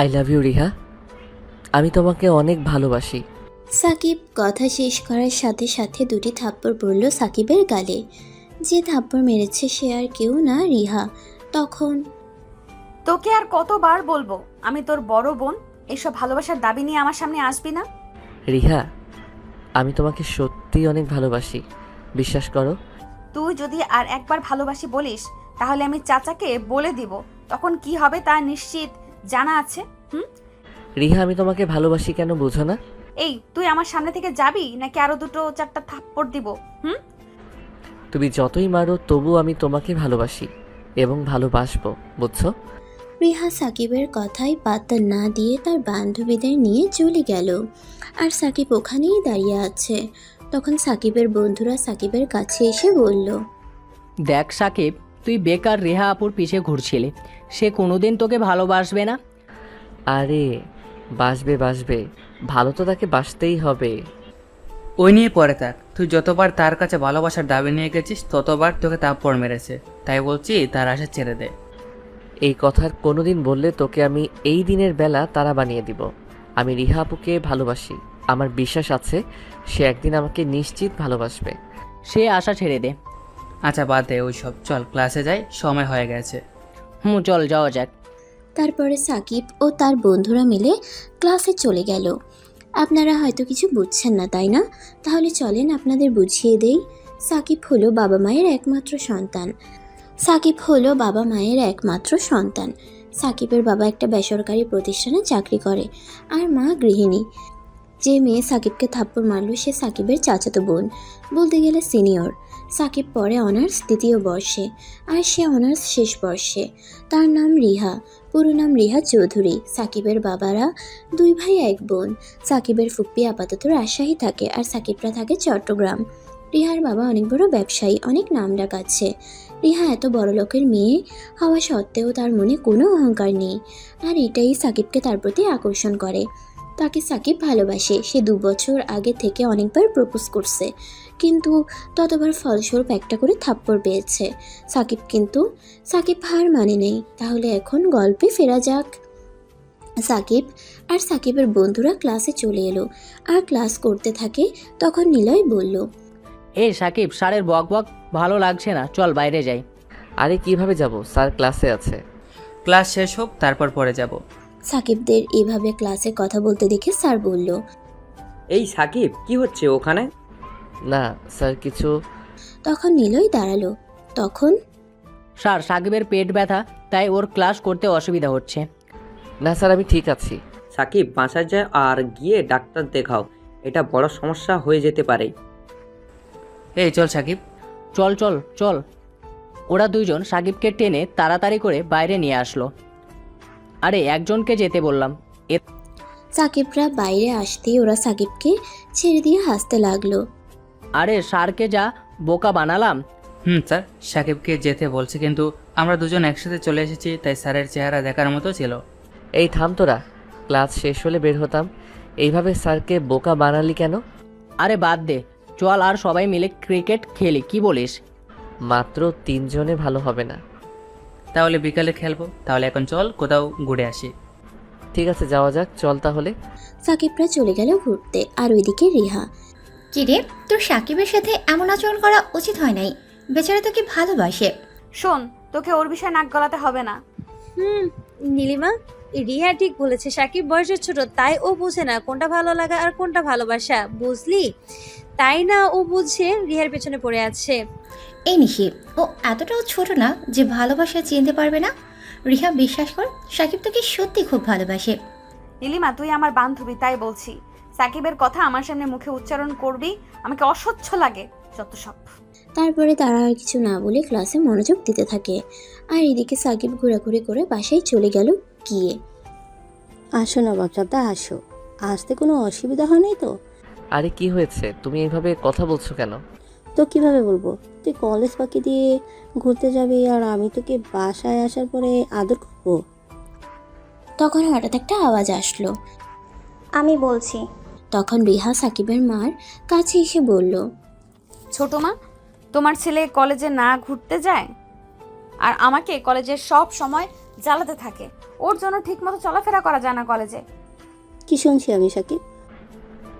I love you Riha, আমি তোমাকে অনেক ভালোবাসি। সাকিব কথা শেষ করার সাথে সাথে দুটি থাপ্পড় পড়ল সাকিবের গালে। যে থাপ্পড় মেরেছে সে আর কেউ না, রিহা। তখন তোকে আর কতবার বলবো আমি তোর বড় বোন, এসব ভালোবাসার দাবি নিয়ে আমার সামনে আসবি না। রিহা, আমি তোমাকে সত্যি অনেক ভালোবাসি, বিশ্বাস করো। তুই যদি আর একবার ভালোবাসি বলিস তাহলে আমি চাচাকে বলে দিব, তখন কি হবে তা নিশ্চিত জানা আছে। রিহা, আমি তোমাকে ভালোবাসি কেন বুঝো না? এই তুই আমার সামনে থেকে যাবি নাকি আরো দুটো চারটা থাপ্পড় দিব? তুমি যতই মারো তবু আমি তোমাকে ভালোবাসি এবং ভালোবাসবো, বুঝছো? রিহা সাকিবের কথায় পাত্তা না দিয়ে তার বান্ধবীদের নিয়ে চলে গেল। আর সাকিব ওখানেই দাঁড়িয়ে আছে। তখন সাকিবের বন্ধুরা সাকিবের কাছে এসে বলল, দেখ সাকিব, তুই বেকার রেহা আপুর পিছে ঘুরছিলি, সে কোনোদিন তোকে ভালোবাসবে না। আরে বাসবে বাসবে, ভালো তো তাকে বাসতেই হবে। ওই নিয়ে পরে থাক, তুই যতবার তার কাছে ভালোবাসার দাবি নিয়ে গেছিস ততবার তোকে থাপ্পড় মেরেছে, তাই বলছি তার আশা ছেড়ে দে। এই কথার কোনোদিন বললে তোকে আমি এই দিনের বেলা তারা বানিয়ে দিব। আমি রিহা আপুকে ভালোবাসি, আমার বিশ্বাস আছে সে একদিন আমাকে নিশ্চিত ভালোবাসবে। সে আশা ছেড়ে দে। আচ্ছা বাদ দে ওইসব, চল ক্লাসে যাই, সময় হয়ে গেছে। চল যাওয়া যাক। তারপরে সাকিব ও তার বন্ধুরা মিলে ক্লাসে চলে গেল। আপনারা হয়তো কিছু বুঝছেন না, তাই না? তাহলে চলেন আপনাদের বুঝিয়ে দেই। সাকিব হলো বাবা মায়ের একমাত্র সন্তান। সাকিবের বাবা একটা বেসরকারি প্রতিষ্ঠানে চাকরি করে আর মা গৃহিণী। যে মেয়ে সাকিবকে থাপ্পড় মারল সে সাকিবের চাচাতো বোন, বলতে গেলে সিনিয়র। সাকিব পড়ে অনার্স দ্বিতীয় বর্ষে আর সে অনার্স শেষ বর্ষে। তার নাম রিহা, পুরো নাম রিহা চৌধুরী। সাকিবের বাবারা দুই ভাই এক বোন। সাকিবের ফুপ্পি আপাতত রাজশাহী থাকে আর সাকিবরা থাকে চট্টগ্রাম। রিহার বাবা অনেক বড় ব্যবসায়ী, অনেক নামডাক আছে। রিহা এত বড় লোকের মেয়ে হওয়া সত্ত্বেও তার মনে কোনো অহংকার নেই, আর এটাই সাকিবকে তার প্রতি আকর্ষণ করে। তাকে সাকিব ভালোবাসে। সে 2 বছর আগে থেকে অনেকবার প্রপোজ করছে, কিন্তু ততবার ফলস্বরূপ একটা করে থাপ্পড় পেয়েছে সাকিব হার মানে নেই। তাহলে এখন গল্পে ফেরা যাক। সাকিব আর সাকিবের বন্ধুরা ক্লাসে চলে এলো আর ক্লাস করতে থাকে। তখন নিলয় বলল, এই সাকিব, স্যারের বক বক ভালো লাগছে না, চল বাইরে যাই। আরে কিভাবে যাব, স্যার ক্লাসে আছে। ক্লাস শেষ হোক তারপর পরে যাব। সাকিবদের এভাবে ক্লাসে কথা বলতে দেখে স্যার বলল, এই সাকিব, কি হচ্ছে ওখানে? না স্যার কিছু। তখন নিলয় দাঁড়ালো। তখন স্যার, সাকিবের পেট ব্যথা, তাই ওর ক্লাস করতে অসুবিধা হচ্ছে। না স্যার, আমি ঠিক আছি। সাকিব, বাসায় যায় আর গিয়ে ডাক্তার দেখাও, এটা বড় সমস্যা হয়ে যেতে পারে। এই চল সাকিব। চল চল চল। ওরা দুইজন সাকিবকে টেনে তাড়াতাড়ি করে বাইরে নিয়ে আসলো। আরে একজনকে যেতে বললাম। সাকিবরা বাইরে আসতেই ওরা সাকিবকে ছেড়ে দিয়ে হাসতে লাগলো। আরে স্যারকে যা বোকা বানালাম। স্যার, সাকিবকে যেতে বলছে, কিন্তু আমরা দুজন একসাথে চলে এসেছি, তাই স্যারের চেহারা দেখার মতো ছিল। এই থাম তোরা, ক্লাস শেষ হলে বের হতাম, এইভাবে স্যারকে বোকা বানালি কেন? আরে বাদ দে, চল আর সবাই মিলে ক্রিকেট খেলি, কি বলিস? মাত্র 3 জনে ভালো হবে না। তাহলে বিকালে খেলবো, তাহলে এখন চল কোথাও ঘুরে আসি। ঠিক আছে যাওয়া যাক, চল তাহলে। সাকিবরা চলে গেল ঘুরতে। আর ওইদিকে রিহা, কিরে, তোর সাকিবের সাথে এমন আচরণ করা উচিত হয় নাই। বেচারা তোকে ভালোবাসে। শোন, তোকে ওর বিষয়ে নাক গলাতে হবে না। নীলিমা, রিহা ঠিক বলেছে। সাকিব বয়সে ছোট, তাই ও বুঝে না কোনটা ভালো লাগা আর কোনটা ভালোবাসা, বুঝলি? তাই না ও বুঝে রিহার পেছনে পড়ে আছে। এই নিশি, ও এতটাও ছোট না যে ভালোবাসা চিনতে পারবে না। রিহা, বিশ্বাস কর, সাকিব তোকে সত্যি খুব ভালোবাসে। নীলিমা, তুই আমার বান্ধবী, তাই বলছি। সাকিবের কথা আমার সামনে মুখে উচ্চারণ করবি, আমাকে অসহ্য লাগে যত সব। তারপরে তারা আর কিছু না বলে ক্লাসে মনোযোগ দিতে থাকে। আর এদিকে সাকিব ঘোরাঘুরি করে বাসায় চলে গেল গিয়ে। আসো না বাচ্চাটা, আসো। আসতে কোনো অসুবিধা হয় নাই তো? আরে কি হয়েছে, তুমি এইভাবে কথা বলছো কেন? তো কিভাবে বলবো? তুই কলেজ ফাঁকি দিয়ে ঘুরতে যাবি আর আমি তোকে বাসায় আসার পরে আদর করবো? তখন হঠাৎ একটা আওয়াজ আসলো। আমি বলছি। তখন রিহা সাকিবের মার কাছে এসে বলল, ছোট মা, তোমার ছেলে কলেজে না ঘুরতে যায় আর আমাকে কলেজের সব সময় জ্বালাতে থাকে। ওর জন্য ঠিকমতো চলাফেরা করা যায় না কলেজে। কি শুনছি আমি সাকিব?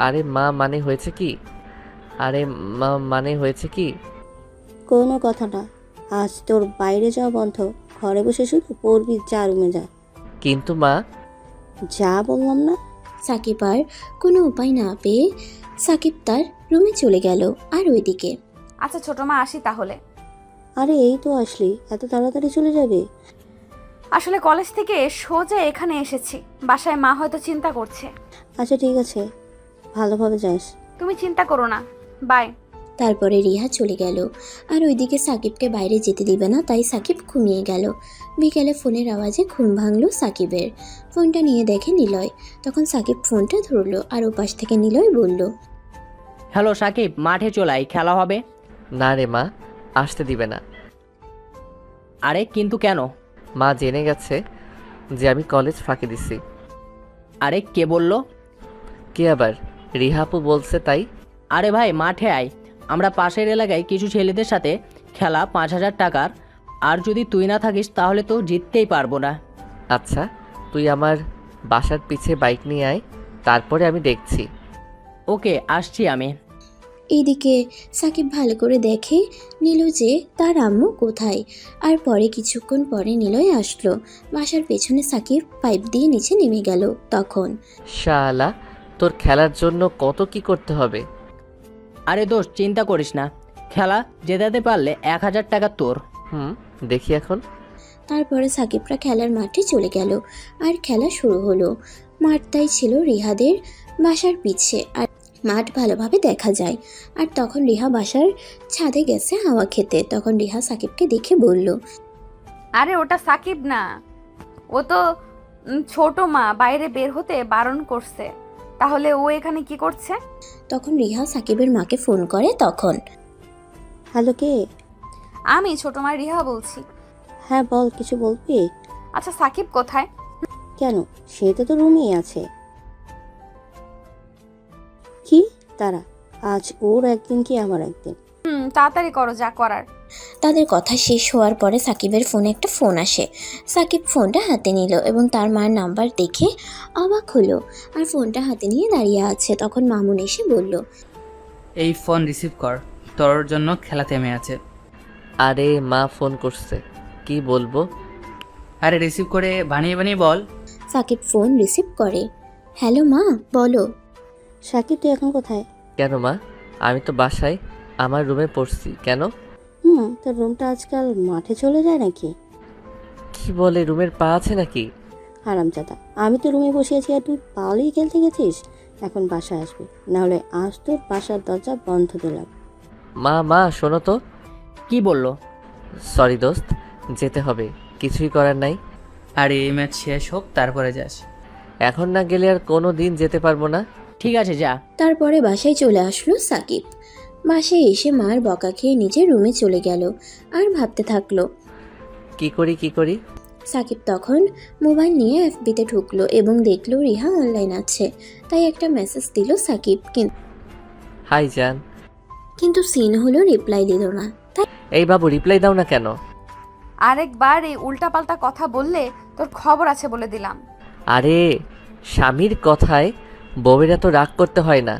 আরে মা মানে হয়েছে কি? আরে মা মানে হয়েছে কি? কোনো কথা না, আজ তোর বাইরে যাওয়া বন্ধ, ঘরে বসে শুধু পড়বি, যা রুমে যা। কিন্তু মা। যা বললাম না? সাকিব আর কোনো উপায় না পেয়ে সাকিব তার রুমে চলে গেল। আর ওইদিকে আচ্ছা ছোট মা, আসি তাহলে। আরে এই তো আসলি, এত তাড়াতাড়ি চলে যাবে? আসলে কলেজ থেকে সোজা এখানে এসেছি। বাসায় মা হয়তো চিন্তা করছে। আচ্ছা ঠিক আছে, ভালোভাবে যাস। তুমি চিন্তা করো না, বাই। তারপরে রিহা চলে গেল। আর ওইদিকে সাকিবকে বাইরে যেতে দিবে না, তাই সাকিব ঘুমিয়ে গেল। বিকেলে ফোনের আওয়াজে ঘুম ভাঙলো সাকিবের। ফোনটা নিয়ে দেখে নিলয়। তখন সাকিব ফোনটা ধরলো আর ওপাশ থেকে নিলয় বলল, হ্যালো সাকিব, মাঠে চলাই, খেলা হবে। না রে মা, আসতে দিবে না। আরে কিন্তু কেন? মা জেনে গেছে যে আমি কলেজ ফাঁকি দিছি। আরে কে বললো? কে আবার? রিহাপু বলছে তাই। আরে ভাই মাঠে আয়, আমরা পাশের এলাকায় কিছু ছেলেদের সাথে খেলা 5,000 টাকার, আর যদি তুই না থাকিস তাহলে তো জিততেই পারবো না। আচ্ছা, তুই আমার বাসার পিছে বাইক নিয়ে আয়, তারপরে আমি দেখছি। ওকে, আসছি আমি। এইদিকে সাকিব ভালো করে দেখে নিল যে তার আম্মু কোথায়। আর পরে কিছুক্ষণ পরে নিলয় আসলো। বাসার পেছনে সাকিব পাইপ দিয়ে নিচে নেমে গেল। তখন শালা, তোর খেলার জন্য কত কি করতে হবে। আরে দোস্ত চিন্তা করিস না, খেলা জেতাতে পারলে 1,000 টাকা তোর। দেখি এখন। তারপরে সাকিবরা খেলার মাঠে চলে গেল। আর খেলা শুরু হলো। মাঠটাই ছিল রিহাদের বাসার পিছে, আর মাঠ ভালোভাবে দেখা যায়। আর তখন রিহা বাসার ছাদে গেছে হাওয়া খেতে। তখন রিহা সাকিবকে দেখে বলল, আরে ওটা সাকিব না, ও তো ছোট মা, বাইরে বের হতে বারণ করছে। তাহলে ও এখানে কি করছে? তখন রিহা সাকিবের মাকে ফোন করে। তখন হ্যালো, কে? আমি ছোট মা রিহা বলছি। হ্যাঁ বল, কিছু বলবি? আচ্ছা সাকিব কোথায়? কেন, সে তো রুমেই আছে। কি তারা? আজ ওর একদিন কি আমার একদিন? তাড়াতাড়ি করো যা করার। তাদের কথা শেষ হওয়ার পরে সাকিবের ফোনে একটা ফোন আসে। সাকিব ফোনটা হাতে নিল এবং তার মার নাম্বার দেখে অবাক হলো। আর ফোনটা হাতে নিয়ে দাঁড়িয়ে আছে। তখন মামুন এসে বলল, এই ফোন রিসিভ কর, তোর জন্য খেলা থেমে আছে। আরে মা ফোন করছে, কি বলবো? আরে রিসিভ করে বানিয়ে বানিয়ে বল। সাকিব ফোন রিসিভ করে। হ্যালো মা, বলো। সাকিব তুই এখন কোথায়? কেন মা? আমি তো বাসায় আমার রুমে পড়ছি। কেন? তোর রুমটা আজকাল মাঠে চলে যায় নাকি? কি বলে, রুমের পা আছে নাকি? হারামজাদা, আমি তো রুমে বসিয়েছি আর তুই পাওয়ালেই খেলতে গেছিস। এখন বাসায় আসবি, নাহলে আজ তোর বাসার দরজা বন্ধ দিলাম। মা শোনো তো। কি বললো? সরি দোস্ত, যেতে হবে, কিছুই করার নাই। আর এই ম্যাচ শেষ হোক তারপরে যাস। এখন না গেলে আর কোনো দিন যেতে পারবো না। ঠিক আছে যা। তারপরে বাসায় চলে আসলো সাকিব। বাসায় এসে মার বকা খেয়ে নিজের রুমে চলে গেল। আর ভাবতে থাকলো কি করি। সাকিব তখন মোবাইল নিয়ে এফবিতে ঢুকলো এবং দেখলো রিহা অনলাইন আছে। তাই একটা মেসেজ দিল সাকিব, হাই জান। কিন্তু সিন হলো রিপ্লাই দিল না। তাই এই বাবু, রিপ্লাই দাও না কেন? আরেকবার এই উল্টাপাল্টা কথা বললে তোর খবর আছে বলে দিলাম। আরে স্বামীর কথায় বউয়ের এত রাগ করতে হয় না।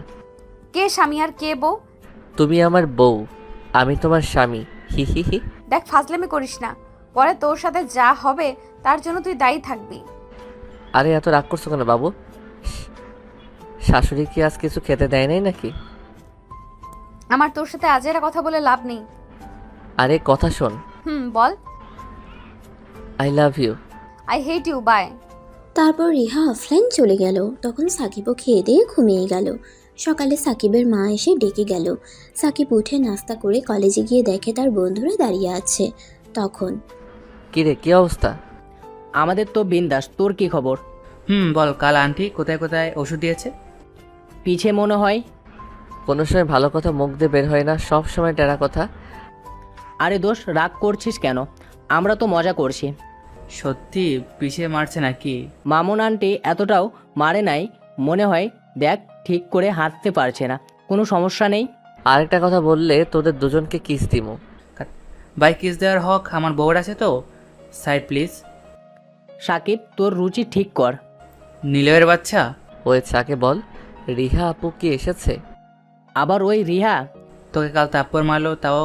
কে স্বামী আর কে বউ? তুমি আমার বউ, আমি তোমার স্বামী। হি। দেখ ফাজলামি করিস না, পরে তোর সাথে যা হবে তার জন্য তুই দায়ী থাকবি। আরে এত রাগ করছো কেন বাবু? শাশুড়ি কি আজ কিছু খেতে দেয় নাই নাকি? আমার তোর সাথে আজেরা কথা বলে লাভ নেই। আরে কথা শোন। বল। I love you. I hate you, bye. তারপর রিহা অফলাইন চলে গেল। তখন সাকিবও খেয়ে দিয়ে ঘুমিয়ে গেল। সকালে সাকিবের মা এসে ডেকে গেল। সাকিব উঠে নাস্তা করে কলেজে গিয়ে দেখে তার বন্ধুরা দাঁড়িয়ে আছে। তখন কিরে, কি অবস্থা? আমাদের তো বিন্দাস, তোর কি খবর? বল, কাল আন্টি কোথায় কোথায় ওষুধ দিয়েছে? পিছে মনে হয়। কোনো সময় ভালো কথা মুখ দিয়ে বের হয় না, সব সময় টেরা কথা। আরে দোষ, রাগ করছিস কেন? আমরা তো মজা করছি। সত্যি পিছিয়ে মারছে নাকি? মামুন আন্টি এতটাও মারে নাই মনে হয়। দেখ, ঠিক করে হাঁটতে পারছে না, কোনো সমস্যা নেই। আরেকটা কথা বললে তোদের দুজনকে কিস দিমু। বাই কিস দেওয়ার হক আমার বউর আছে তো। Side please. সাকিব তোর রুচি ঠিক কর। নিলয়ের বাচ্চা, হয়েছে আগে বল, রিহা আপু কি এসেছে? আবার ওই রিহা? তোকে কাল থাপ্পড় মারলো, তাও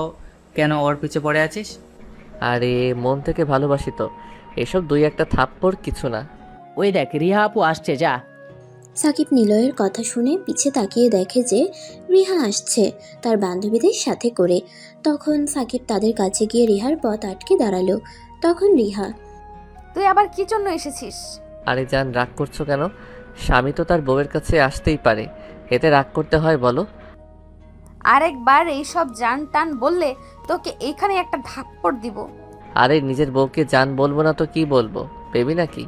কেন ওর পিছে পড়ে আছিস? আরে মন থেকে ভালোবাসি তো, এসব দুই একটা থাপ্পড় কিছু না। ওই দেখ রিহা আপু আসছে, যা। সাকিব নিলয়ের কথা শুনে পিছে তাকিয়ে দেখে যে রিহা আসছে তার বান্ধবীদের সাথে করে। তখন সাকিব তাদের কাছে গিয়ে রিহার পথ আটকে দাঁড়ালো। তখন রিহা, তুই আবার কি জন্য এসেছিস? আরে জান, রাগ করছো কেন? স্বামী তো তার বউয়ের কাছে আসতেই পারে, এতে রাগ করতে হয় বলো? আরেকবার এইসব জান টান বললে তোকে এখানে একটা থাপ্পড় দিব। আরে নিজের বউকে জান বলবো না তো কি বলবো, বেবি নাকি?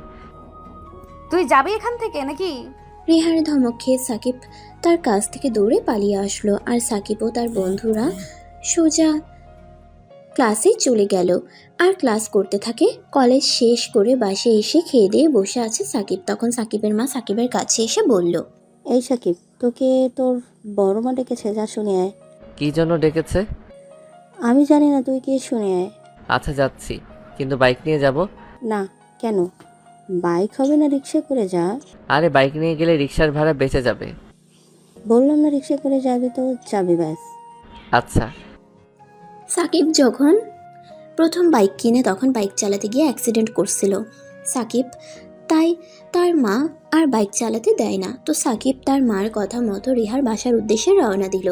তুই যাবি এখান থেকে নাকি? রিহার ধমক খেয়ে সাকিব তার কাছ থেকে দৌড়ে পালিয়ে আসলো। আর সাকিব ও তার বন্ধুরা সোজা ক্লাসে চলে গেল আর ক্লাস করতে থাকে। কলেজ শেষ করে বাসে এসে খেয়ে দিয়ে বসে আছে সাকিব। তখন সাকিবের মা সাকিবের কাছে এসে বলল, এই সাকিব, তোকে তোর বড় মা ডেকেছে, যা শুনে আয়। কি জন্য ডেকেছে? আমি জানি না, তুই কি শুনে আয়। আচ্ছা যাচ্ছি, কিন্তু বাইক নিয়ে যাব। না, কেন? বাইক হবে না, রিক্সা করে যা। আরে বাইক নিয়ে গেলে রিক্সার ভাড়া বেঁচে যাবে। বললাম না রিক্সা করে যাবি তো যাবি, ব্যাস। আচ্ছা। সাকিব যখন প্রথম বাইক কিনে তখন বাইক চালাতে গিয়ে অ্যাক্সিডেন্ট করছিল সাকিব, তাই তার মা আর বাইক চালাতে দেয় না। তো সাকিব তার মার কথা মতো রিহার বাসার উদ্দেশ্যে রওনা দিল।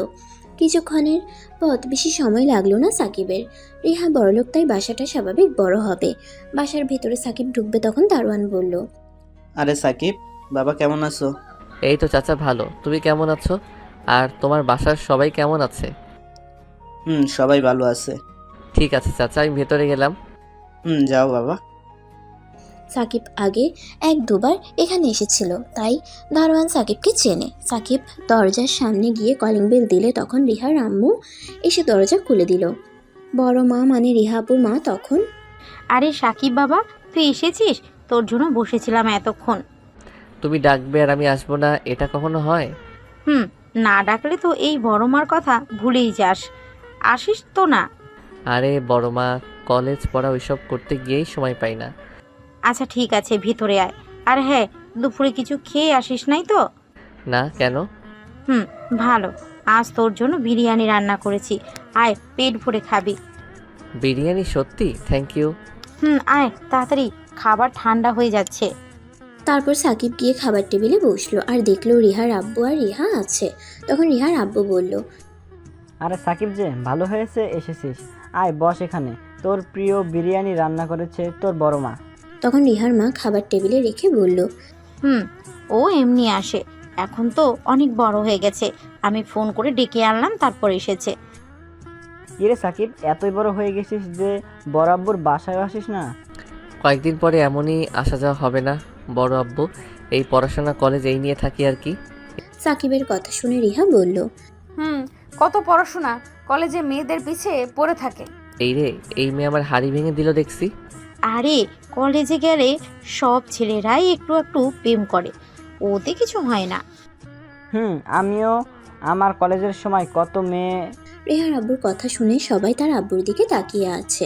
কিছুক্ষণের পথ, বেশি সময় লাগলো না সাকিবের। রিহা বড়লোক, তাই বাসাটা স্বাভাবিক বড় হবে। বাসার ভিতরে সাকিব ঢুকবে তখন দারোয়ান বলল, আরে সাকিব, বাবা কেমন আছো? এই তো চাচা ভালো, তুমি কেমন আছো? আর তোমার বাসার সবাই কেমন আছে? সবাই ভালো আছে। ঠিক আছে চাচা, আমি ভেতরে গেলাম। যাও বাবা। সাকিব আগে এক দুবার এখানে এসেছিল, তাই দারোয়ান সাকিবকে চেনে। সাকিব দরজার সামনে গিয়ে কলিং বেল দিলে তখন রিহার আম্মু এসে দরজা খুলে দিল। বড় মা মানে রিহাপুর মা তখন, আরে সাকিব বাবা, তুই এসেছিস? তোর জন্য বসেছিলাম এতক্ষণ। তুমি ডাকবে আর আমি আসবো না, এটা কখনো হয়? না ডাকলে তো এই বড় মার কথা ভুলেই যাস, আসিস তো না। আরে বড় মা, কলেজ পড়া ওইসব করতে গিয়েই সময় পাই না। আচ্ছা ঠিক আছে, ভিতরে আয়। আর হ্যাঁ, দুপুরে কিছু খেয়ে আসিস নাই তো? না, কেন? ভালো, আজ তোর জন্য বিরিয়ানি রান্না করেছি, আয় পেট ভরে খাবি। বিরিয়ানি? সত্যি? Thank you. আয় তাড়াতাড়ি, খাবার ঠান্ডা হয়ে যাচ্ছে। তারপর সাকিব গিয়ে খাবার টেবিলে বসলো আর দেখলো রিহার আব্বু আর রিহা আছে। তখন রিহার আব্বু বলল, আরে সাকিব যে, ভালো হয়েছে এসেছিস, আয় বস এখানে, তোর প্রিয় বিরিয়ানি রান্না করেছে তোর বড় মা। তখন রিহার মা খাবার টেবিলে রেখে বলল, ও এমনি আসে, এখন তো অনেক বড় হয়ে গেছে, আমি ফোন করে ডেকে আনলাম তারপর এসেছে। কিরে সাকিব, এতই বড় হয়ে গেছিস যে বড় আব্বুর বাসায় আসিস না? কয়েকদিন পরে এমনই আসা যাওয়া হবে না বড় আব্বু, এই পড়াশোনা কলেজ এই নিয়ে থাকি আর কি। সাকিবের কথা শুনে রিহা বলল, কত পড়াশোনা, কলেজে মেয়েদের পিছে পড়ে থাকে। এই রে, এই মেয়ে আমার হাড়ি ভেঙে দিল দেখছি। আরে কলেজে গেলে সব ছেলেরাই একটু একটু প্রেম করে, ওতে কিছু হয় না। আমিও আমার কলেজের সময় কত মেয়ে। রিহার আব্বুর কথা শুনে সবাই তার আব্বুর দিকে তাকিয়ে আছে।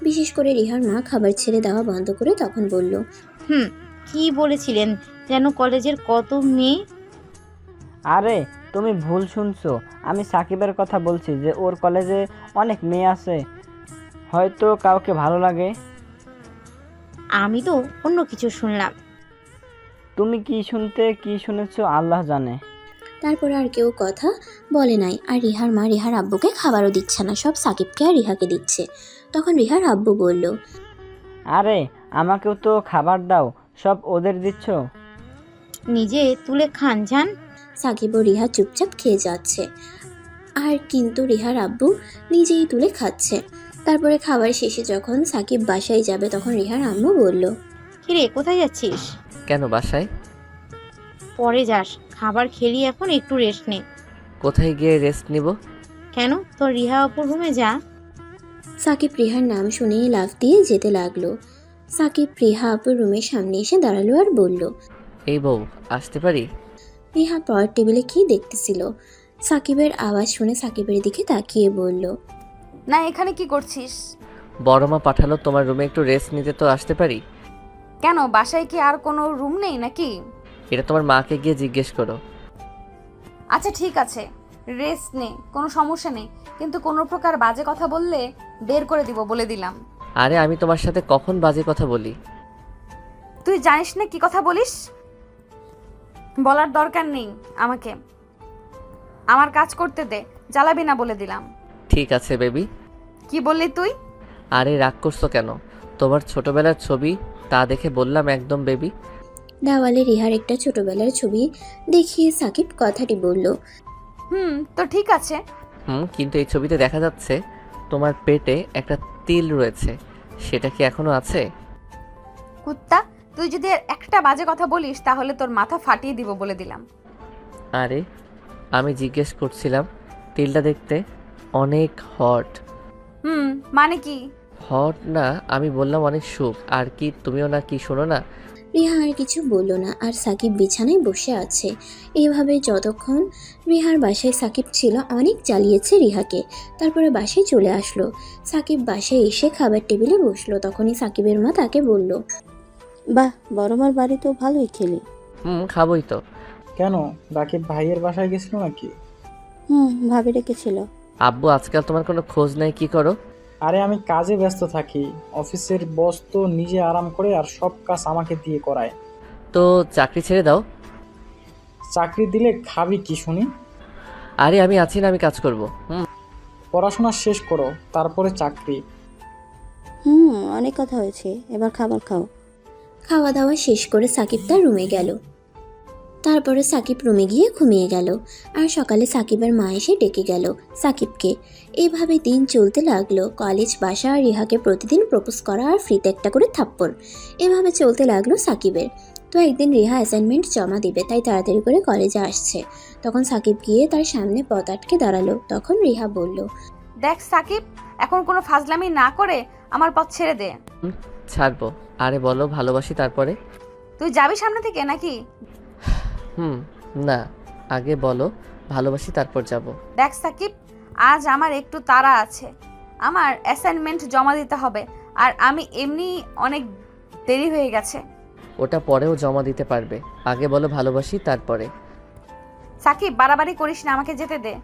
বিশেষ করে রিহার মা খাবার ছেড়ে দেওয়া বন্ধ করে তখন বলল, কি বলেছিলেন যেন কলেজের কত মেয়ে? আরে তুমি ভুল শুনছো, আমি সাকিবের কথা বলছি যে ওর কলেজে অনেক মেয়ে আছে, হয়তো কাউকে ভালো লাগে। আমি তো অন্য কিছু শুনলাম। তুমি কি শুনেছো আল্লাহ জানে। তারপর আর কেউ কথা বলে নাই। আর রিহার মা রিহার আব্বুকে খাবারও দিচ্ছে না, সব সাকিবকে আর রিহাকে দিচ্ছে। তখন রিহার আব্বু বলল, আরে আমাকেও তো খাবার দাও, সব ওদের দিচ্ছ। নিজে তুলে খান যান। সাকিব ও রিহা চুপচাপ খেয়ে যাচ্ছে, আর কিন্তু রিহার আব্বু নিজেই তুলে খাচ্ছে। তারপরে খাবার শেষে যখন সাকিব বাসায় যাবে তখন রিহার আম্মু বলল, কিরে কোথায় যাচ্ছিস? কেন বাসায়? পরে যাস, খাবার খেলি এখন একটু রেস্ট নে। কোথায় গিয়ে রেস্ট নিব? কেন, তোর রিহা আপুর রুমে যা। সাকিব রিহার নাম শুনে লাফ দিয়ে যেতে লাগলো। সাকিব রিহা আপুর রুমের সামনে এসে দাঁড়ালো আর বলল, এই বউ, আসতে পারি? রিহা পরের টেবিলে কি দেখতেছিল। সাকিবের আওয়াজ শুনে সাকিবের দিকে তাকিয়ে বলল, না, এখানে কি করছিস? বড় মা পাঠালো তোমার রুমে একটু রেস্ট নিতে, তো আসতে পারি? কেন, বাসায় কি আর কোনো রুম নেই নাকি? এটা তোমার মাকে গিয়ে জিজ্ঞেস করো। আচ্ছা ঠিক আছে, রেস্ট নে, কোনো সমস্যা নেই, কিন্তু কোনো প্রকার বাজে কথা বললে বের করে দিব বলে দিলাম। আরে আমি তোমার সাথে কখন বাজে কথা বলি? তুই জানিস না কি কথা বলিস? বলার দরকার নেই আমাকে, আমার কাজ করতে দে, জ্বালাবি না বলে দিলাম। ঠিক আছে বেবি। কি বললি তুই? আরে রাগ করছো কেন? তোমার ছোটবেলার ছবি, তা দেখে বললাম একদম বেবি। দেওয়ালে রিহার একটা ছোটবেলার ছবি দেখিয়ে সাকিব কথাটি বলল। তো ঠিক আছে। কিন্তু এই ছবিতে দেখা যাচ্ছে তোমার পেটে একটা তিল রয়েছে, সেটা কি এখনো আছে? কুত্তা, তুই যদি আর একটা বাজে কথা বলিস তাহলে তোর মাথা ফাটিয়ে দিব বলে দিলাম। আরে আমি জিজ্ঞেস করছিলাম, তিলটা দেখতে অনেক হট। মানে কি? হট না, আমি বললাম অনেক সুখ। আর কি তুমিও না কি শোনো না? রিহা আর কিছু বলল না, আর সাকিব বিছানায় বসে আছে। এভাবে যতক্ষণ রিহার বাসায় সাকিব ছিল অনেক জ্বালিয়েছে রিহাকে। তারপরে বাসায় চলে আসলো। সাকিব বাসায় এসে খাবার টেবিলে বসলো। তখনই সাকিবের মা তাকে বলল, বাহ, বড় মার বাড়ি তো ভালোই খেলি। খাবোই তো। কেন, রাকিব ভাইয়ের বাসায় গেছিল নাকি? ভাবি রেখেছিল। আব্বু আজকাল তোমার কোনো খোঁজ নাই, কি করো? আরে আমি কাজে ব্যস্ত থাকি, অফিসের বস তো নিজে আরাম করে আর সব কাজ আমাকে দিয়ে করায়। তো চাকরি ছেড়ে দাও। চাকরি দিলে খাবি কি শুনি? আরে আমি আছি না, আমি কাজ করব। পড়াশোনা শেষ করো, তারপরে চাকরি। অনেক কথা হয়েছে, এবার খাবার খাও। খাওয়া দাওয়া শেষ করে সাকিব তার রুমে গেল। তারপরে সাকিব রুমে গিয়ে ঘুমিয়ে গেল। আর সকালে সাকিবের মা এসে ডেকে গেল সাকিবকে। এভাবে দিন চলতে লাগলো। কলেজ, বাসা আর রিহাকে প্রতিদিন প্রপোজ করা আর ফ্রিতে একটা করে থাপ্পড়, এভাবে চলতে লাগলো সাকিবের। তো একদিন রিহা অ্যাসাইনমেন্ট জমা দিবে, তাই তাড়াতাড়ি করে কলেজে আসছে। তখন সাকিব গিয়ে তার সামনে পথ আটকে দাঁড়ালো। তখন রিহা বলল, দেখ সাকিব, এখন কোনো ফাজলামি না করে আমার পথ ছেড়ে দে। ছাড়বো। আরে বলো ভালোবাসি, তারপরে? তুই যাবি সামনে থেকে নাকি? না, আগে বলো ভালোবাসি, তারপর যাব। দেখ সাকিব, আজ আমার একটু তাড়া আছে, আমার অ্যাসাইনমেন্ট জমা দিতে হবে, আর আমি এমনি অনেক দেরি হয়ে গেছে। ওটা পরেও জমা দিতে পারবে, আগে বলো ভালোবাসি, তারপরে। সাকিব বাড়াবাড়ি করিস না, আমাকে যেতে দে।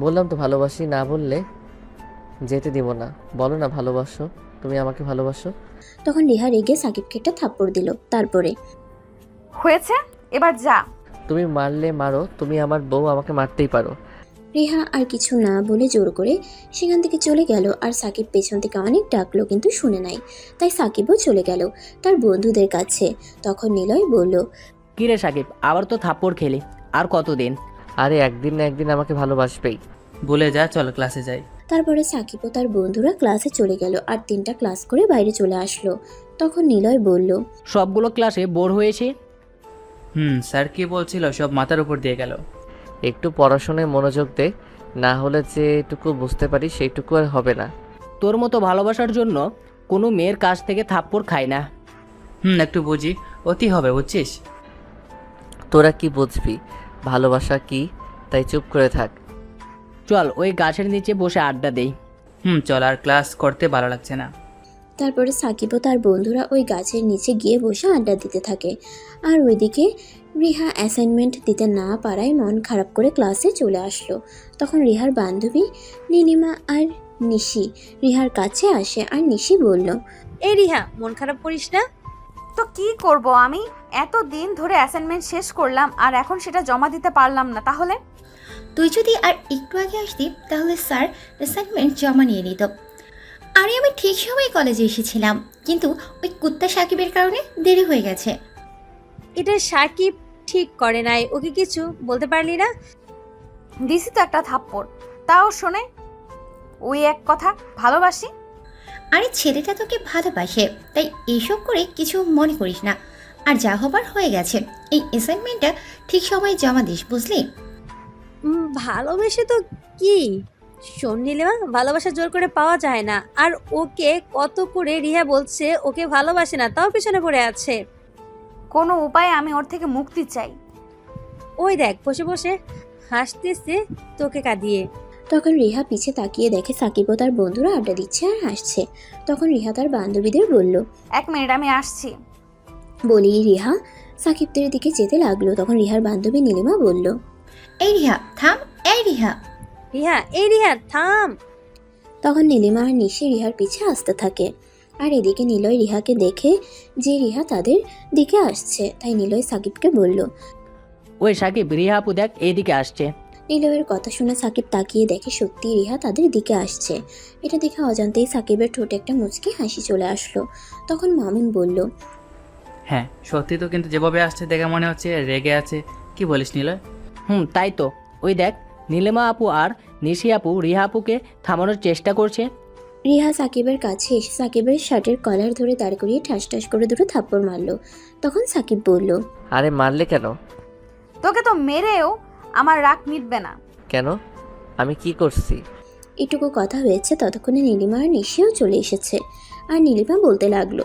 বললাম তো ভালোবাসি, না বললে যেতে দিব না। বলো না ভালোবাসো, তুমি আমাকে ভালোবাসো। তখন রিহা রেগে সাকিবকে একটা থাপ্পড় দিল। তারপরে, হয়েছে, এবার যা। তুমি মারলে মারো, তুমি আমার বউ, আমাকে মারতেই পারো। রিহা আর কিছু না বলে জোর করে সেখান থেকে চলে গেল। আর সাকিব পেছন থেকে অনেক ডাকলো, কিন্তু শুনে নাই। তাই সাকিবও চলে গেল তার বন্ধুদের কাছে। তখন নিলয় বলল, কিরে সাকিব, আবার তো থাপ্পড় খেলি, আর কতদিন? আরে একদিন না একদিন আমাকে ভালোবাসবেই। বলে যা, চল ক্লাসে যাই। তারপরে সাকিব ও তার বন্ধুরা ক্লাসে চলে গেল আর 3টা ক্লাস করে বাইরে চলে আসলো। তখন নিলয় বলল, সবগুলো ক্লাসে বোর হয়েছে। স্যার কি বলছিল সব মাথার উপর দিয়ে গেল। একটু পড়াশোনায় মনোযোগ দে, না হলে যেটুকু বুঝতে পারি সেইটুকু আর হবে না। তোর মতো ভালোবাসার জন্য কোনো মেয়ের কাছ থেকে থাপ্পড় খায় না। একটু বুঝি, অতি হবে, বুঝছিস? তোরা কি বুঝবি ভালোবাসা কি, তাই চুপ করে থাক। চল ওই গাছের নিচে বসে আড্ডা দেই। চল, আর ক্লাস করতে ভালো লাগছে না। তারপরে সাকিব ও তার বন্ধুরা ওই গাছের নিচে গিয়ে বসে আড্ডা দিতে থাকে। আর ওইদিকে রিহা অ্যাসাইনমেন্ট দিতে না পারায় মন খারাপ করে ক্লাসে চলে আসলো। তখন রিহার বান্ধবী নীলিমা আর নিশি রিহার কাছে আসে। আর নিশি বলল, এই রিহা, মন খারাপ করিস না। তো কি করব, আমি এত দিন ধরে অ্যাসাইনমেন্ট শেষ করলাম আর এখন সেটা জমা দিতে পারলাম না। তাহলে তুই যদি আর একটু আগে আসতি তাহলে স্যার অ্যাসাইনমেন্ট জমা নিয়ে নিত। আরে আমি ঠিক সময় কলেজে এসেছিলাম, কিন্তু ওই কুত্তা সাকিবের কারণে দেরি হয়ে গেছে। এটা সাকিব ঠিক করে নাই, ওকে কিছু বলতে পারলি না? দিছি তো একটা থাপ্পড়, তাও শোনে ওই এক কথা, ভালোবাসি। আরে ছেলেটা তোকে ভালোবাসে, তাই এইসব করে কিছু মনে করিস না। আর যা হবার হয়ে গেছে, এই অ্যাসাইনমেন্টটা ঠিক সময়ে জমা দিস, বুঝলি? ভালোবেসে তো কি, শোন নীলিমা, ভালোবাসা জোর করে পাওয়া যায় না। আর ওকে কত করে রিহা বলছে ওকে ভালোবাসে না, তাও পিছনে পড়ে আছে। কোনো উপায়ে আমি ওর থেকে মুক্তি চাই। ওই দেখ বসে বসে হাসতেছে তোকে কাঁদিয়ে। তখন রিহা পিছে তাকিয়ে দেখে সাকিব ও তার বন্ধুরা আড্ডা দিচ্ছে আর হাসছে। তখন রিহা তার বান্ধবীদের বলল, 1 মিনিট, আমি আসছি। বলেই রিহা সাকিবদের দিকে যেতে লাগলো। তখন রিহার বান্ধবী নীলিমা বলল, এই রিহা থাম, এই রিহা। রিহা থাম। তখন নীলিমা আর নিশি রিহার পিছে আসতে থাকে। আর এদিকে নিলয় রিহাকে দেখে যে রিহা তাদের দিকে আসছে, তাই নিলয় সাকিবকে বলল। ওই সাকিব, রিহা আপু দেখ এইদিকে আসছে। নিলয়ের কথা শুনে সাকিব তাকিয়ে দেখে সত্যি রিহা তাদের দিকে আসছে। এটা দেখে অজান্তেই সাকিবের ঠোঁটে একটা মুচকি হাসি চলে আসলো। তখন মামুন বলল, হ্যাঁ সত্যি তো, কিন্তু যেভাবে আসছে দেখে মনে হচ্ছে রেগে আছে। কি বলিস নিলয়? তাই তো। ওই দেখ, নীলিমা আপু আর নিশি আপু রিহা আপুকে থামানোর চেষ্টা করছে। রিহা সাকিবের কাছে এসে সাকিবের শার্টের কলার ধরে দাঁড় করিয়ে ঠাস ঠাস করে দুটো থাপ্পড় মারলো। তখন সাকিব বলল, আরে মারলে কেন? তোকে তো মেরেও আমার রাগ মিটবে না। কেন? আমি কি করছি? এটুকু কথা হয়েছে ততক্ষণে নীলিমা আর নিশিও চলে এসেছে। আর নীলিমা বলতে লাগলো,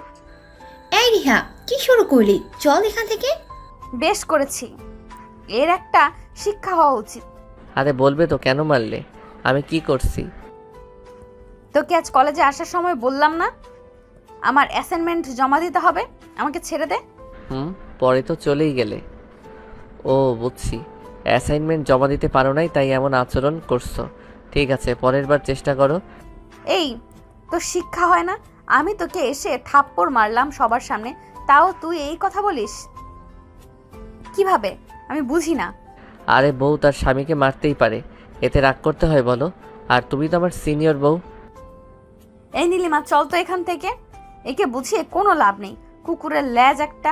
এই রিহা কি শুরু করলি, চল এখান থেকে। বেশ করেছি, এর একটা শিক্ষা হওয়া উচিত। আরে বলবে তো কেন মারলে? আমি কি করছি? তোকে আজ কলেজে আসার সময় বললাম না আমার অ্যাসাইনমেন্ট জমা দিতে হবে, আমাকে ছেড়ে দে। পরে তো চলেই গেলে। ও বুঝছি, অ্যাসাইনমেন্ট জমা দিতে পারো নাই তাই এমন আচরণ করছো। ঠিক আছে, পরের বার চেষ্টা করো। এই তোর শিক্ষা হয় না? আমি তোকে এসে থাপ্পড় মারলাম সবার সামনে, তাও তুই এই কথা বলিস কিভাবে? আমি বুঝি না। আরে বউ তার স্বামীকে মারতেই পারে, এতে রাগ করতে হয় বলো? আর তুমি তো আমার সিনিয়র বউ। এই নীলিমা, চল তো এখান থেকে, একে বুঝিয়ে কোনো লাভ নেই, কুকুরের লেজ একটা।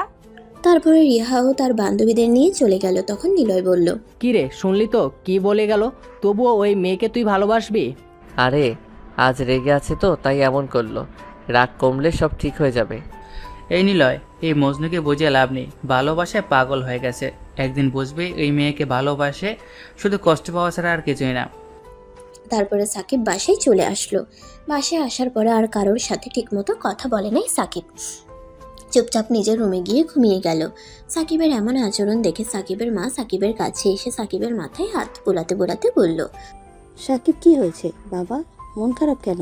তারপরে রিহাও তার বান্ধবীদের নিয়ে চলে গেল। তখন নিলয় বলল, কি রে, শুনলি তো কি বলে গেল? তবুও ওই মেয়েকে তুই ভালোবাসবি? আরে আজ রেগে আছে তো তাই এমন করলো, রাগ কমলে সব ঠিক হয়ে যাবে। এই নিলয়, এই মজনুকে বুঝিয়ে লাভ নেই, ভালোবাসায় পাগল হয়ে গেছে। একদিন বুঝবে এই মেয়েকে ভালোবাসে, শুধু কষ্ট পাওয়া ছাড়া আর কিছুই না। তারপরে সাকিব বাসায় চলে আসলো। বাসায় আসার পরে আর কারোর সাথে ঠিকমতো কথা বলে নাই সাকিব। চুপচাপ নিজের রুমে গিয়ে ঘুমিয়ে গেল। সাকিবের এমন আচরণ দেখে সাকিবের মা সাকিবের কাছে এসে সাকিবের মাথায় হাত বোলাতে বোলাতে বলল, সাকিব কি হয়েছে বাবা, মন খারাপ কেন?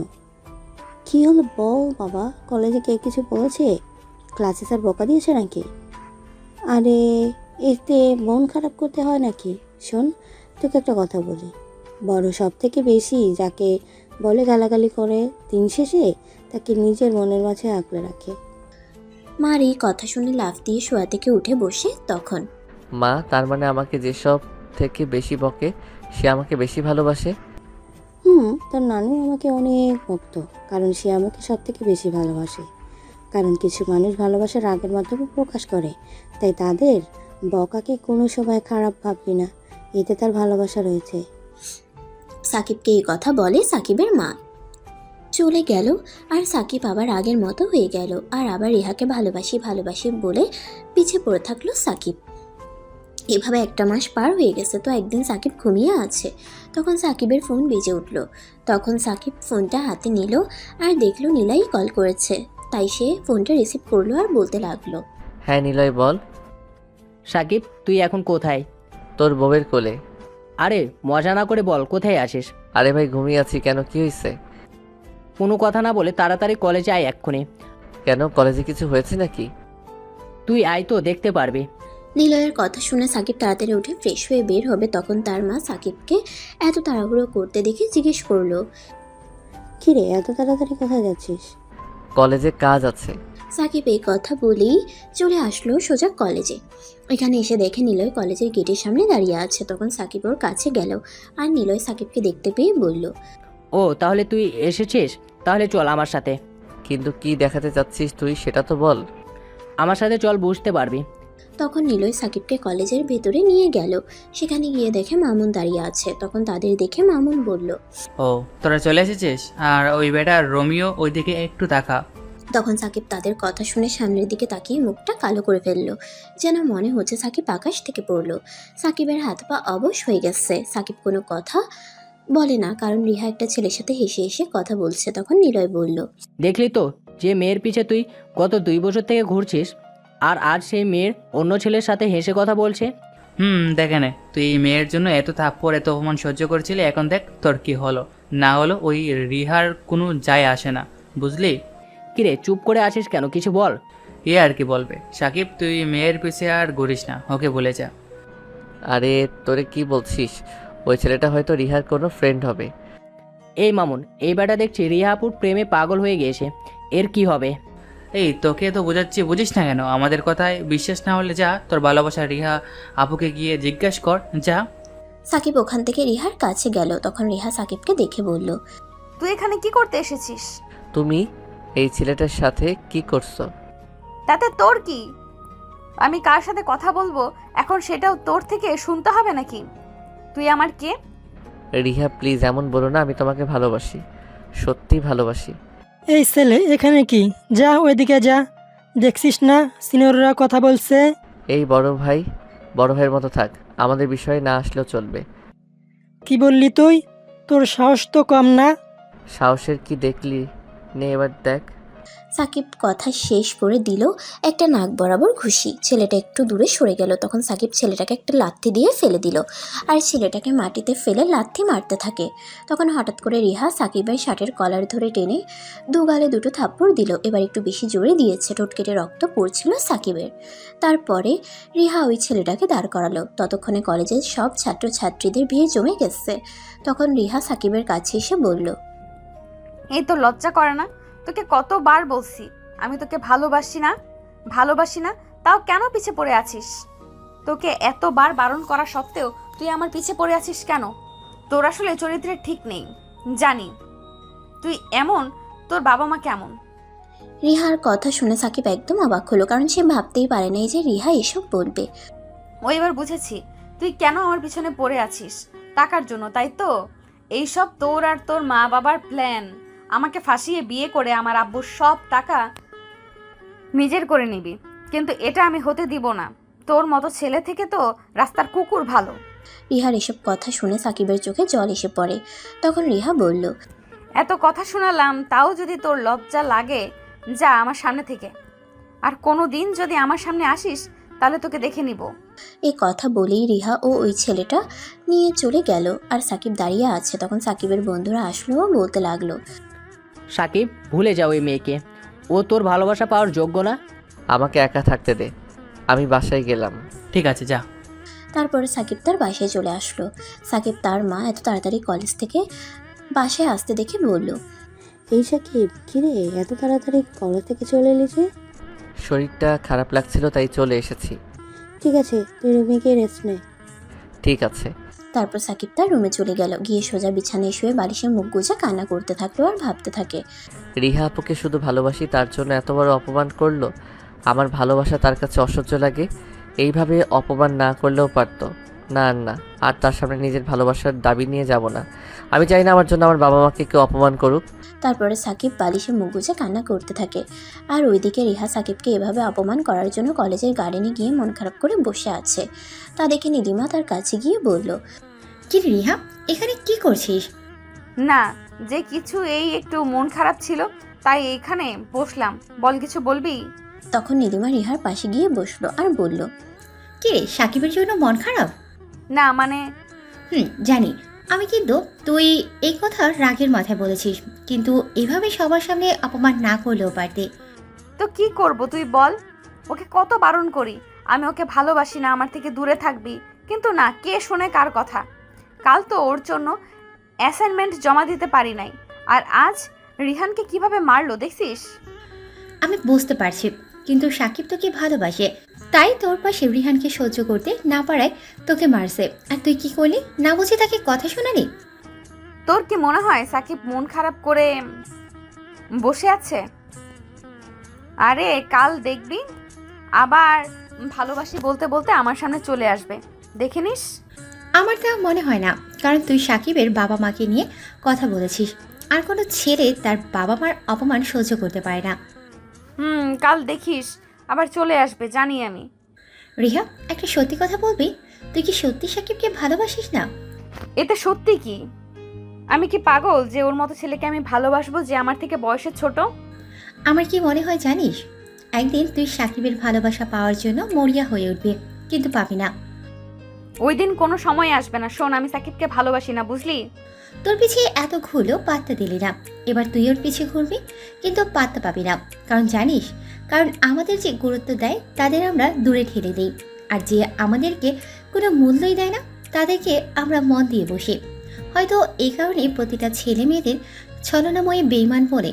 কি হলো বল বাবা, কলেজে কে কিছু বলেছে? ক্লাসে স্যার বকা দিয়েছে নাকি? আরে এতে মন খারাপ করতে হয় নাকি? শোন, তোকে একটা কথা বলি, বড় সব থেকে বেশি যাকে বলে গালাগালি করে, দিন শেষে তাকে নিজের মনের মাঝে আঁকড়ে রাখে। মার এই কথা শুনে লাফ দিয়ে শোয়া থেকে উঠে বসে তখন, মা, তার মানে আমাকে যেসব থেকে বেশি বকে সে আমাকে বেশি ভালোবাসে? তোর নানু আমাকে অনেক মুক্ত, কারণ সে আমাকে সব থেকে বেশি ভালোবাসে। কারণ কিছু মানুষ ভালোবাসার রাগের মাধ্যমে প্রকাশ করে, তাই তাদের বকাকে কোনো সময় খারাপ ভাববি না, এতে তার ভালোবাসা রয়েছে। সাকিবকে এই কথা বলে সাকিবের মা। চলে গেল। আর সাকিব আবার আগের মতো হয়ে গেল, আর আবার রিহাকে ভালোবাসি ভালোবাসি বলে পিছে পড়ে থাকলো সাকিব। এভাবে একটা মাস পার হয়ে গেছে। তো একদিন সাকিব ঘুমিয়ে আছে, তখন সাকিবের ফোন বেজে উঠল। তখন সাকিব ফোনটা হাতে নিল আর দেখলো নীলাই কল করেছে, তাই সে ফোনটা রিসিভ করলো আর বলতে লাগলো, হ্যাঁ নিলয় বল। সাকিব, তুই এখন কোথায়? তোর বউয়ের কোলে। আরে মজা না করে বল, কোথায় আছিস? আরে ভাই ঘুমিয়ে আছি। কেন, কি হয়েছে? কোনো কথা না বলে তাড়াতাড়ি কলেজে আয় এক্ষুনি। কেন, কলেজে কিছু হয়েছে নাকি? তুই আয় তো, দেখতে পারবি। নিলয়ের কথা শুনে সাকিব তাড়াতাড়ি উঠে ফ্রেশ হয়ে বের হবে। তখন তার মা সাকিবকে এত তাড়াহুড়ো করতে দেখে জিজ্ঞেস করলো, কিরে এত তাড়াতাড়ি কোথায় যাচ্ছিস? কলেজে কাজ আছে। সাকিব এই কথা বলেই চলে আসলো সোজা কলেজে। এখানে এসে দেখে নিলয় কলেজের গেটের সামনে দাঁড়িয়ে আছে। তখন সাকিব ওর কাছে গেল আর নিলয় সাকিবকে দেখতে পেয়ে বলল, ও তাহলে তুই এসেছিস, তাহলে চল আমার সাথে। কিন্তু কি দেখাতে চাচ্ছিস তুই সেটা তো বল। আমার সাথে চল, বুঝতে পারবি। তখন নিলয় সাকিবকে কলেজের ভেতরে নিয়ে গেল। সেখানে গিয়ে দেখে মামুন দাঁড়িয়ে আছে। তখন তাদের দেখে মামুন বলল, ও তোরা চলে এসেছিস? আর ওই বেটা রোমিও ওইদিকে একটু তাকা। তখন সাকিব তাদের কথা শুনে সামনের দিকে তাকিয়ে মুখটা কালো করে ফেললো, যেন মনে হচ্ছে সাকিব আকাশ থেকে পড়লো। সাকিবের হাত পা অবশ হয়ে গেছে। সাকিব কোনো কথা বলে না, কারণ রিহা একটা ছেলের সাথে হেসে হেসে কথা বলছে। তখন নিলয় বলল, দেখলি তো, যে মেয়ের পিছে তুই গত 2 বছর থেকে ঘুরছিস, আর আজ সেই মেয়ের অন্য ছেলের সাথে হেসে কথা বলছে। দেখে নে, তুই এই মেয়ের জন্য এত থাপ্পড় এত অপমান সহ্য করেছিলি, এখন দেখ তোর কি হলো। না হলো ওই রিহার কোনো যায় আসে না, বুঝলি? কিরে চুপ করে আছিস কেন, কিছু বল। এ আর কি বলবে। সাকিব, তুই মেয়ের পিছে আর ঘুরিস না, ওকে বলে যা। আরে তোরে কি বলছিস? ওই ছেলেটা হয়তো রিহার কোনো ফ্রেন্ড হবে। এই মামুন, এই বেটা দেখছি রিয়া আপুর প্রেমে পাগল হয়ে গিয়েছে, এর কি হবে? এই তোকে তো বোঝাচ্ছি, বুঝিস না কেন? আমাদের কথায় বিশ্বাস না হলে যা, তোর ভালোবাসা রিহা আপুকে গিয়ে জিজ্ঞেস কর, যা। সাকিব ওখান থেকে রিহার কাছে গেল। তখন রিহা সাকিবকে দেখে বলল, তুই এখানে কি করতে এসেছিস? তুমি এই ছেলেটার সাথে কি করছো? তাতে তোর কি? আমি কার সাথে কথা বলবো এখন সেটাও তোর থেকে শুনতে হবে নাকি? তুই আমার কে? রিহা প্লিজ এমন বলো না, আমি তোমাকে ভালোবাসি, সত্যি ভালোবাসি। এই ছেলে এখানে কি? যা ওইদিকে যা, দেখছিস না সিনিয়ররা কথা বলছে। এই বড় ভাইয়ের মতো থাক, আমাদের বিষয়ে না আসলেও চলবে। কি বললি তুই? তোর সাহস তো কম না। সাহসের কি দেখলি? নে এবার দেখ। সাকিব কথা শেষ করে দিল একটা নাক বরাবর ঘুষি। ছেলেটা একটু দূরে সরে গেল। তখন সাকিব ছেলেটাকে একটা লাথি দিয়ে ফেলে দিল আর ছেলেটাকে মাটিতে ফেলে লাথি মারতে থাকে। তখন হঠাৎ করে রিহা সাকিবের শার্টের কলার ধরে টেনে দুগালে দুটো থাপ্পড় দিল। এবার একটু বেশি জোরে দিয়েছে, ঠোঁট কেটে রক্ত পড়ছিল সাকিবের। তারপরে রিহা ওই ছেলেটাকে দাঁড় করালো। ততক্ষণে কলেজের সব ছাত্রছাত্রীদের ভিড় জমে গেছে। তখন রিহা সাকিবের কাছে এসে বলল, এই তো লজ্জা করে না? তোকে কতবার বলছি আমি তোকে ভালোবাসি না, তাও কেন পিছে পড়ে আছিস? তোকে এতবার বারণ করা সত্ত্বেও তুই আমার পিছে পড়ে আছিস কেন? তোর আসলে চরিত্রের ঠিক নেই, জানি তুই এমন, তোর বাবা মা কেমন। রিহার কথা শুনে সাকিব একদম অবাক হলো, কারণ সে ভাবতেই পারে নাই যে রিহা এসব বলবে। ও এবার বুঝেছি তুই কেন আমার পিছনে পড়ে আছিস, টাকার জন্য, তাই তো? এইসব তোর আর তোর মা বাবার প্ল্যান। আমাকে ফাঁসিয়ে বিয়ে করে আমার আব্বুর সব টাকা নিজের করে নিবি, কিন্তু এটা আমি হতে দিব না। তোর মতো ছেলে থেকে তো রাস্তার কুকুর ভালো। রিহার এসব কথা শুনে সাকিবের চোখে জল এসে পড়ে। তখন রিহা বলল, এত কথা শোনালাম, তাও যদি তোর লজ্জা লাগে, যা আমার সামনে থেকে। আর কোনো দিন যদি আমার সামনে আসিস তাহলে তোকে দেখে নিব। এই কথা বলেই রিহা ও ওই ছেলেটা নিয়ে চলে গেল। আর সাকিব দাঁড়িয়ে আছে। তখন সাকিবের বন্ধুরা আসলো ও বলতে লাগলো, সাকিব, ভুলে যাও এই মেয়েকে, ও তোর ভালোবাসা পাওয়ার যোগ্য না। আমাকে একা থাকতে দে, আমি বাসায় গেলাম। ঠিক আছে, যা। তারপরে সাকিব তার বাসায় চলে আসলো। সাকিব তার মা এত তাড়াতাড়ি কলেজ থেকে বাসায় আসতে দেখে বলল, এই সাকিব, কিরে এত তাড়াতাড়ি কলেজ থেকে চলে এলি যে? শরীরটা খারাপ লাগছিল তাই চলে এসেছি। ঠিক আছে, তুই রুমে গিয়ে রেস্ট নে। ঠিক আছে। তারপর সাকিব তার রুমে চলে গেল। গিয়ে সোজা বিছানায় শুয়ে বালিশে মুখ গুজে কান্না করতে থাকলো আর ভাবতে থাকে, রিহা আপুকে শুধু ভালোবাসি, তার জন্য এত বড় অপমান করলো। আমার ভালোবাসা তার কাছে অসহ্য লাগে। এইভাবে অপমান না করলেও পারতো। না না, আর তার সামনে নিজের ভালোবাসার দাবি নিয়ে যাব না। আমি চাই না আমার জন্য আমার বাবা মাকে কেউ অপমান করুক। তারপরে সাকিব বালিশে মুখ গুজে কান্না করতে থাকে। আর ওইদিকে রিহা সাকিবকে এভাবে অপমান করার জন্য কলেজের গার্ডেনে গিয়ে মন খারাপ করে বসে আছে। তা দেখে নীলিমা তার কাছে গিয়ে বলল, কি রে রিহা, এখানে কি করছিস? না, যে কিছু এই একটু মন খারাপ ছিল তাই এইখানে বসলাম। বল, কিছু বলবি? তখন নীলিমা রিহার পাশে গিয়ে বসলো আর বলল, কি রে, সাকিবের জন্য মন খারাপ? না মানে জানি আমি, কিন্তু তুই এই কথা রাগের মাথায় বলেছিস, কিন্তু এভাবে সবার সামনে অপমান না করলেও পারতি। তো কি করব তুই বল? ওকে কত বারণ করি আমি ওকে ভালোবাসি না, আমার থেকে দূরে থাকবি, কিন্তু না, কে শোনে কার কথা? কাল তো ওর জন্য অ্যাসাইনমেন্ট জমা দিতে পারি নাই, আর আজ রিহানকে কিভাবে মারলো দেখছিস? আমি বুঝতে পারছি, কিন্তু সাকিব তোকে ভালোবাসে, তাই তোর পাশে রিহানকে সহ্য করতে না পারায় তোকে মারছে। আর তুই কি করলি? না বুঝে তাকে কথা শোনালি? তোর কি মনে হয় সাকিব মন খারাপ করে বসে আছে? আরে কাল দেখবি আবার ভালোবাসি বলতে বলতে আমার সামনে চলে আসবে, দেখে নিস। আমার তা মনে হয় না, কারণ তুই সাকিবের বাবা মাকে নিয়ে কথা বলেছিস, আর কোনো ছেলে তার বাবা মার অপমান সহ্য করতে পারে না। কাল দেখিস আবার চলে আসবে, জানি আমি। রিহা, একটা সত্যি কথা বলবি? তুই কি সত্যি সাকিবকে ভালোবাসিস না? এতে সত্যি কি? আমি কি পাগল যে ওর মতো ছেলেকে আমি ভালোবাসবো যে আমার থেকে বয়সে ছোট? আমার কি মনে হয় জানিস, একদিন তুই সাকিবের ভালোবাসা পাওয়ার জন্য মরিয়া হয়ে উঠবি, কিন্তু পাবি না। ওই দিন কোনো সময় আসবে না। শোন, আমি সাকিবকে ভালোবাসি না, বুঝলি? তোর পিছিয়ে এত ঘুরলেও পাত্তা দিলি না, এবার তুই ওর পিছিয়ে ঘুরবি কিন্তু পাত্তা পাবি না। কারণ জানিস, কারণ আমাদের যে গুরুত্ব দেয় তাদের আমরা দূরে ঠেলে দিই, আর যে আমাদেরকে কোনো মূল্যই দেয় না তাদেরকে আমরা মন দিয়ে বসি। হয়তো এই কারণে প্রতিটা ছেলে মেয়েদের ছলনাময়ী বেইমান বলে।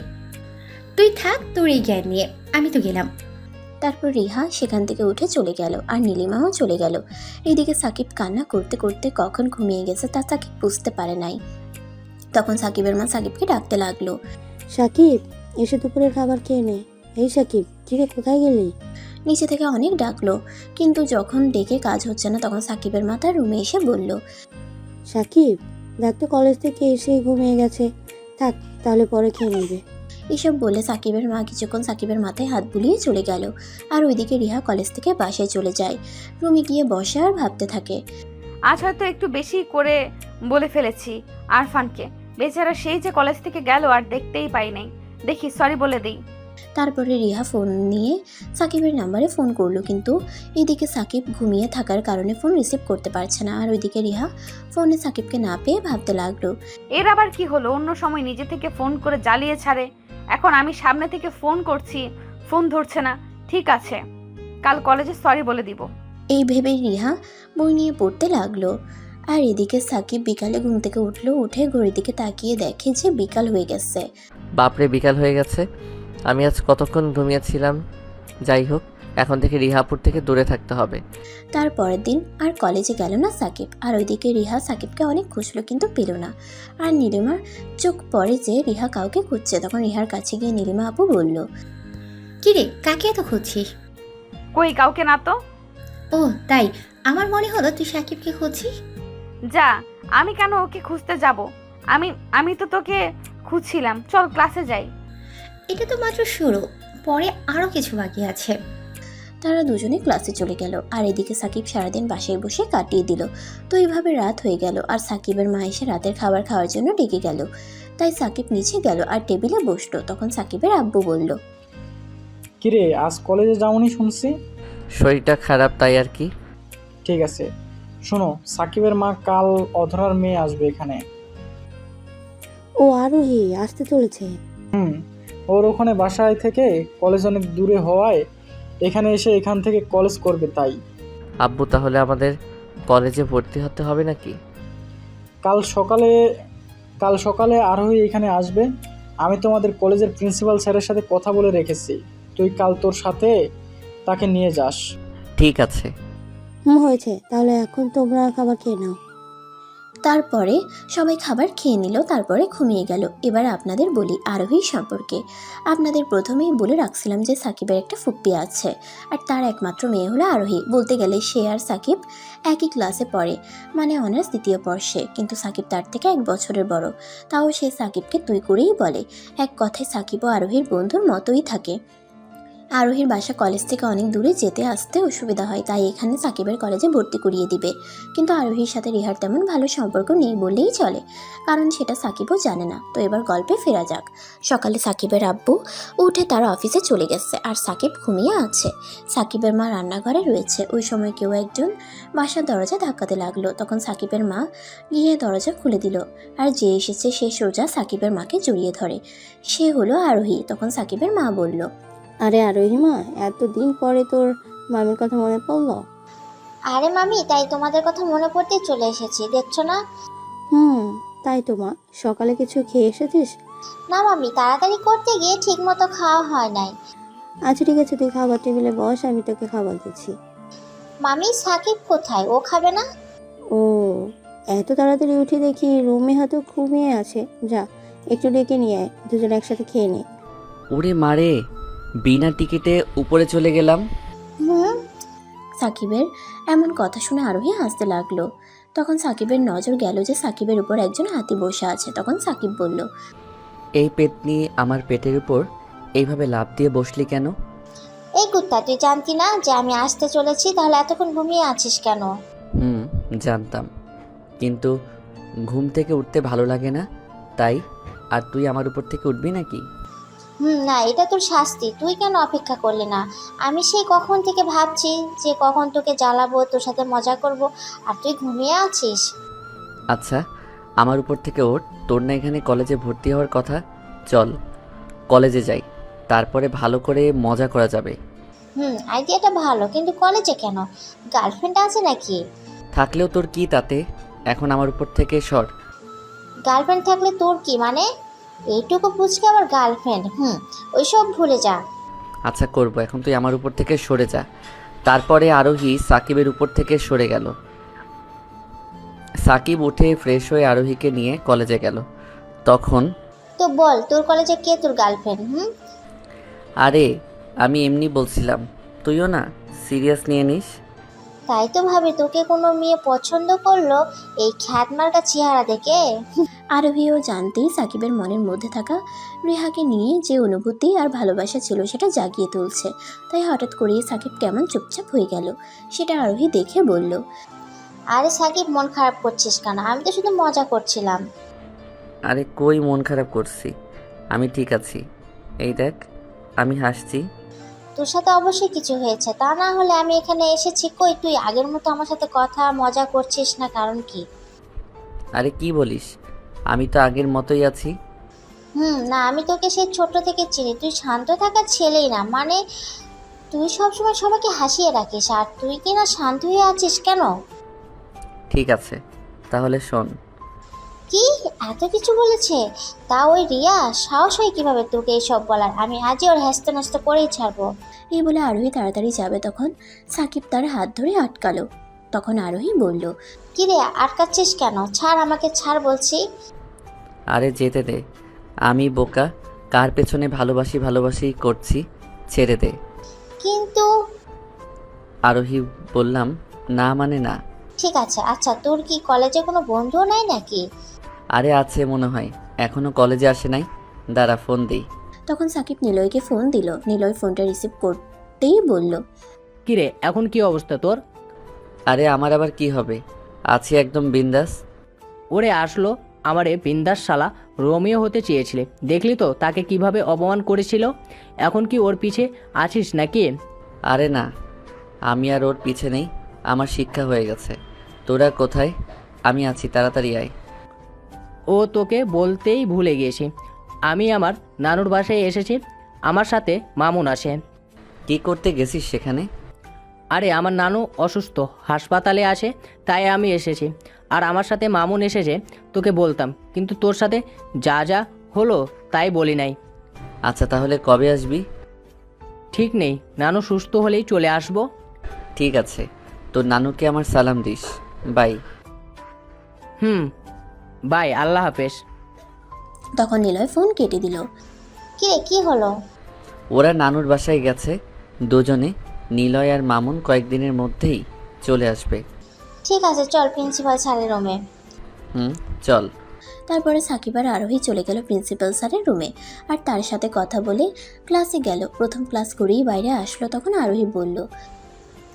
তুই থাক তোর এই জ্ঞান নিয়ে, আমি তো গেলাম। তারপর রিহা সেখান থেকে উঠে চলে গেল আর নীলিমাও চলে গেল। এইদিকে সাকিব কান্না করতে করতে কখন ঘুমিয়ে গেছে তা সাকিব বুঝতে পারে নাই। তখন সাকিবের মা সাকিবকে ডাকতে লাগলো। সাকিব, এসে দুপুরের খাবার খেয়ে নে। এই সাকিব, কিরে কোথায় গেলি? নিচে থেকে অনেক ডাকলো, কিন্তু যখন ডেকে কাজ হচ্ছে না তখন সাকিবের মা তার রুমে এসে বলল, সাকিব, দেখ তো কলেজ থেকে এসেই ঘুমিয়ে গেছে। থাক, তাহলে পরে খেয়ে নেবে। এসব বলে সাকিবের মা কিছুক্ষণ সাকিবের মাথায় হাত বুলিয়ে চলে গেল। আর ওইদিকে রিহা কলেজ থেকে বাসায় চলে যায়। রুমে গিয়ে বসে আর ভাবতে থাকে। আজ হয়তো একটু বেশি করে বলে ফেলেছি আরফানকে। বেচারা সেই যে কলেজ থেকে গেল আর দেখতেই পাই নাই। দেখি সরি বলে দিই। তারপরে রিহা ফোন নিয়ে সাকিবের নাম্বারে ফোন করলো, কিন্তু এইদিকে সাকিব ঘুমিয়ে থাকার কারণে ফোন রিসিভ করতে পারছে না। আর ওইদিকে রিহা ফোনে সাকিবকে না পেয়ে ভাবতে লাগলো, এর আবার কি হলো? অন্য সময় নিজে থেকে ফোন করে জ্বালিয়ে ছাড়ে, এখন আমি সামনে থেকে ফোন করছি, ফোন ধরছে না। ঠিক আছে, কাল কলেজে সরি বলে দিব। এই ভেবে রিহা বই নিয়ে পড়তে লাগলো। আর এদিকে সাকিব বিকালে ঘুম থেকে উঠলো, উঠে ঘড়ির দিকে তাকিয়ে দেখে যে বিকাল হয়ে গেছে। বাপরে, বিকাল হয়ে গেছে! আমি আজ কতক্ষণ ঘুমিয়েছিলাম। যাই হোক, এখন থেকে রিহাপুর থেকে দূরে থাকতে হবে। তারপরের দিন আর কলেজে গেল না সাকিব। আর ওইদিকে রিহা সাকিবকে অনেক খুঁজলো কিন্তু পেল না। আর নীলিমার চোখ পড়ে যে রিহা কাউকে খুঁজছে। তখন রিহার কাছে গিয়ে নীলিমা আপু বলল, কিরে, কাকে এত খুঁজছিস? কই, কাউকে না তো। ও তাই, আমার মনে হলো তুই সাকিবকে খুঁজছিস। যা, আমি কেন ওকে খুঁজতে যাব? আমি তো তোকে খুঁজছিলাম। চল ক্লাসে যাই। এটা তো মাত্র শুরু, পরে আরো কিছু বাকি আছে। তারা দুজনে ক্লাসে চলে গেল। আর এদিকে সাকিব সারাদিন বাসায় বসে কাটিয়ে দিল। তো এইভাবে রাত হয়ে গেল। আর সাকিবের মা এসে রাতের খাবার খাওয়ার জন্য ডেকে গেল। তাই সাকিব নিচে গেল আর টেবিলে বসলো। তখন সাকিবের আব্বু বলল, কিরে, আজ কলেজে যাওনি শুনছি? শরীরটা খারাপ, তাই আর কি। ঠিক আছে, শোনো, সাকিবের মা কাল অধরার মেয়ে আসবে এখানে। ও আরোহী আসতে চলেছে। ওর ওখানে বাসায় থেকে কলেজ অনেক দূরে হওয়ায় এখানে এসে এখান থেকে কলেজ করবে। তাই আব্বু, তাহলে আমাদের কলেজে ভর্তি হতে হবে নাকি? কাল সকালে আরোহী এখানে আসবে। আমি তোমাদের কলেজের প্রিন্সিপাল স্যারের সাথে কথা বলে রেখেছি। তুই কাল তোর সাথে তাকে নিয়ে যাস। ঠিক আছে। হয়েছে, তাহলে এখন তোমরা খাবার খেয়ে নাও। তারপরে সবাই খাবার খেয়ে নিল, তারপরে ঘুমিয়ে গেল। এবার আপনাদের বলি আরোহীর সম্পর্কে। আপনাদের প্রথমেই বলে রাখছিলাম যে সাকিবের একটা ফুপ্পি আছে, আর তার একমাত্র মেয়ে হলো আরোহী। বলতে গেলে সে আর সাকিব একই ক্লাসে পড়ে, মানে অনার্স দ্বিতীয় বর্ষে। কিন্তু সাকিব তার থেকে 1 বছরের বড়। তাও সে সাকিবকে তুই করেই বলে। এক কথায় সাকিব ও আরোহীর বন্ধুর মতোই থাকে। আরোহীর বাসা কলেজ থেকে অনেক দূরে, যেতে আসতে অসুবিধা হয়, তাই এখানে সাকিবের কলেজে ভর্তি করিয়ে দিবে। কিন্তু আরোহীর সাথে রিহার তেমন ভালো সম্পর্ক নেই বললেই চলে, কারণ সেটা সাকিবও জানে না। তো এবার গল্পে ফেরা যাক। সকালে সাকিবের আব্বু উঠে তার অফিসে চলে গেছে, আর সাকিব ঘুমিয়ে আছে। সাকিবের মা রান্নাঘরে রয়েছে। ওই সময় কেউ একজন বাসার দরজা ধাক্কাতে লাগলো। তখন সাকিবের মা গিয়ে দরজা খুলে দিল। আর যে এসেছে সে সোজা সাকিবের মাকে জড়িয়ে ধরে। সে হলো আরোহী। তখন সাকিবের মা বলল, আরে আরোহিমা, এতদিন পরে তোর মামির কথা মনে পড়লো? আরে মামি, তাই তোমাদের কথা মনে পড়তেই চলে এসেছি, দেখছো না? তাই তো মা, সকালে কিছু খেয়ে এসেছিস? না মামি, তাড়াতাড়ি করতে গিয়ে ঠিক মতো খাওয়া হয় নাই। আচ্ছা ঠিক আছে, তুই খাবার টেবিলে বস, আমি তোকে খাবার দিচ্ছি। মামি, সাকিব কোথায়? ও খাবে না? ও, এত তাড়াতাড়ি উঠে দেখি রুমে হয়তো ঘুমিয়ে আছে। যা, একটু ডেকে নিয়ে আয়, দুজন একসাথে খেয়ে নে। ওরে মারে, বিনা টিকিটে উপরে চলে গেলাম। সাকিবের এমন কথা শুনে আরোহী হাসতে লাগলো। তখন সাকিবের নজর গেল যে সাকিবের উপর একজন হাতি বসে আছে। তখন সাকিব বলল, এই পেট নিয়ে আমার পেটের উপর এইভাবে লাফ দিয়ে বসলি কেন? এই কুত্তা, তুই জানতি না যে আমি আসতে চলেছি? তাহলে এতক্ষণ ঘুমিয়ে আছিস কেন? জানতাম, কিন্তু ঘুম থেকে উঠতে ভালো লাগে না, তাই। আর তুই আমার উপর থেকে উঠবি নাকি? না, এটা তোর শাস্তি। তুই কেন অপেক্ষা করলি না? আমি সেই কখন থেকে ভাবছি যে কখন তোকে জ্বালাবো, তোর সাথে মজা করব, আর তুই ঘুমিয়ে আছিস। আচ্ছা আমার উপর থেকে ওঠ, তোর না এখানে কলেজে ভর্তি হওয়ার কথা? চল কলেজে যাই, তারপরে ভালো করে মজা করা যাবে। আইডিয়াটা ভালো, কিন্তু কলেজে কেন? গার্লফ্রেন্ড আছে নাকি? থাকলেও তোর কি তাতে? এখন আমার উপর থেকে সর। গার্লফ্রেন্ড থাকলে তোর কি মানে? এইটুকু বুঝকে আবার গার্লফ্রেন্ড? ওইসব ভুলে যা। আচ্ছা করব, এখন তুই আমার উপর থেকে সরে যা। তারপরে আরোহী সাকিবের উপর থেকে সরে গেল। সাকিব উঠে ফ্রেশ হয়ে আরোহীকে নিয়ে কলেজে গেল। তখন তো বল, তোর কলেজে কে তোর গার্লফ্রেন্ড? আরে আমি এমনি বলছিলাম, তুইও না সিরিয়াস নিয়ে নিস। তাই তো ভাবি, তোকে কোনো মেয়ে পছন্দ করলো এই খ্যাতমার্কা চেহারা দেখে। আরোহীও জানতেই সাকিবের মনের মধ্যে থাকা রিহাকে নিয়ে যে অনুভূতি আর ভালোবাসা ছিল সেটা জাগিয়ে তুলছে। তাই হঠাৎ করেই সাকিব কেমন চুপচাপ হয়ে গেল, সেটা আরোহী দেখে বলল, আরে সাকিব, মন খারাপ করছিস কেন? আমি তো শুধু মজা করছিলাম। আরে কই মন খারাপ করছি, আমি ঠিক আছি। এই দেখ আমি হাসছি। তোর সাথে অবশ্যই কিছু হয়েছে, তা না হলে আমি এখানে এসেছি। কই তুই আগের মতো আমার সাথে কথা মজা করছিস না? কারণ কি? আরে কি বলিস, আমি তো আগের মতোই আছি। না, আমি তোকে সেই ছোট থেকে চিনি। তুই শান্ত থাকার ছেলেই না, মানে তুই সবসময় সবাইকে হাসিয়ে রাখিস, আর তুই কি না শান্ত হয়ে আছিস কেন? ঠিক আছে তাহলে শোন। কি এত কিছু বলেছে? তা ওই রিয়া সাহস হয় কিভাবে তোকে এইসব বলার? আমি আজই ওর হ্যাস্তে ন্যস্ত করেই ছাড়বো। এই বলে আরোহী তাড়াতাড়ি যাবে, তখন সাকিব তার হাত ধরে আটকালো। তখন আরোহী বলল, কি রে, আটকাচ্ছিস কেন? ছাড় আমাকে, ছাড় বলছি। আরে যেতে দে, আমি বোকা, কার পেছনে ভালোবাসি ভালোবাসি করছি, ছেড়ে দে। কিন্তু আরোহী বললাম, না মানে না। ঠিক আছে। আচ্ছা, তোর কি কলেজে কোনো বন্ধুও নাই নাকি? আরে আছে মনে হয়, এখনো কলেজে আসে নাই, দাঁড়া ফোন দিই। তখন সাকিব নিলয়কে ফোন দিল। নিলয় ফোনটা রিসিভ করতেই বলল, কিরে এখন কি অবস্থা তোর? আরে আমার আবার কি হবে, আছি একদম বিন্দাস। ওরে আসলো আমারে বিন্দাস শালা, রোমিও হতে চেয়েছিলে, দেখলি তো তাকে কিভাবে অপমান করেছিল। এখন কি ওর পিছে আছিস নাকি? আরে না, আমি আর ওর পিছে নেই, আমার শিক্ষা হয়ে গেছে। তোরা কোথায়? আমি আছি, তাড়াতাড়ি আয়। ও তোকে বলতেই ভুলে গিয়েছি, আমি আমার নানুর বাসায় এসেছি, আমার সাথে মামুন আসে। কি করতে গেছিস সেখানে? আরে আমার নানু অসুস্থ, হাসপাতালে আসে, তাই আমি এসেছি। আর আমার সাথে মামুন এসেছে, তোকে বলতাম, কিন্তু তোর সাথে যা যা হলো তাই বলি নাই। আচ্ছা তাহলে কবে আসবি? ঠিক নেই, নানু সুস্থ হলেই চলে আসবো। ঠিক আছে, তোর নানুকে আমার সালাম দিস। বাই। বাই, আল্লাহ হাফেজ। তখন নিলয় ফোন কেটে দিল। কি রে, কি হলো? ওরা নানুর বাসায় গেছে দুজনে, নিলয় আর মামুন কয়েকদিনের মধ্যেই চলে আসবে। ঠিক আছে, চল প্রিন্সিপাল স্যারের রুমে। চল। তারপরে সাকিব আর আরোহী চলে গেল প্রিন্সিপাল স্যারের রুমে, আর তার সাথে কথা বলে ক্লাসে গেল। প্রথম ক্লাস করেই বাইরে আসলো। তখন আরোহী বলল,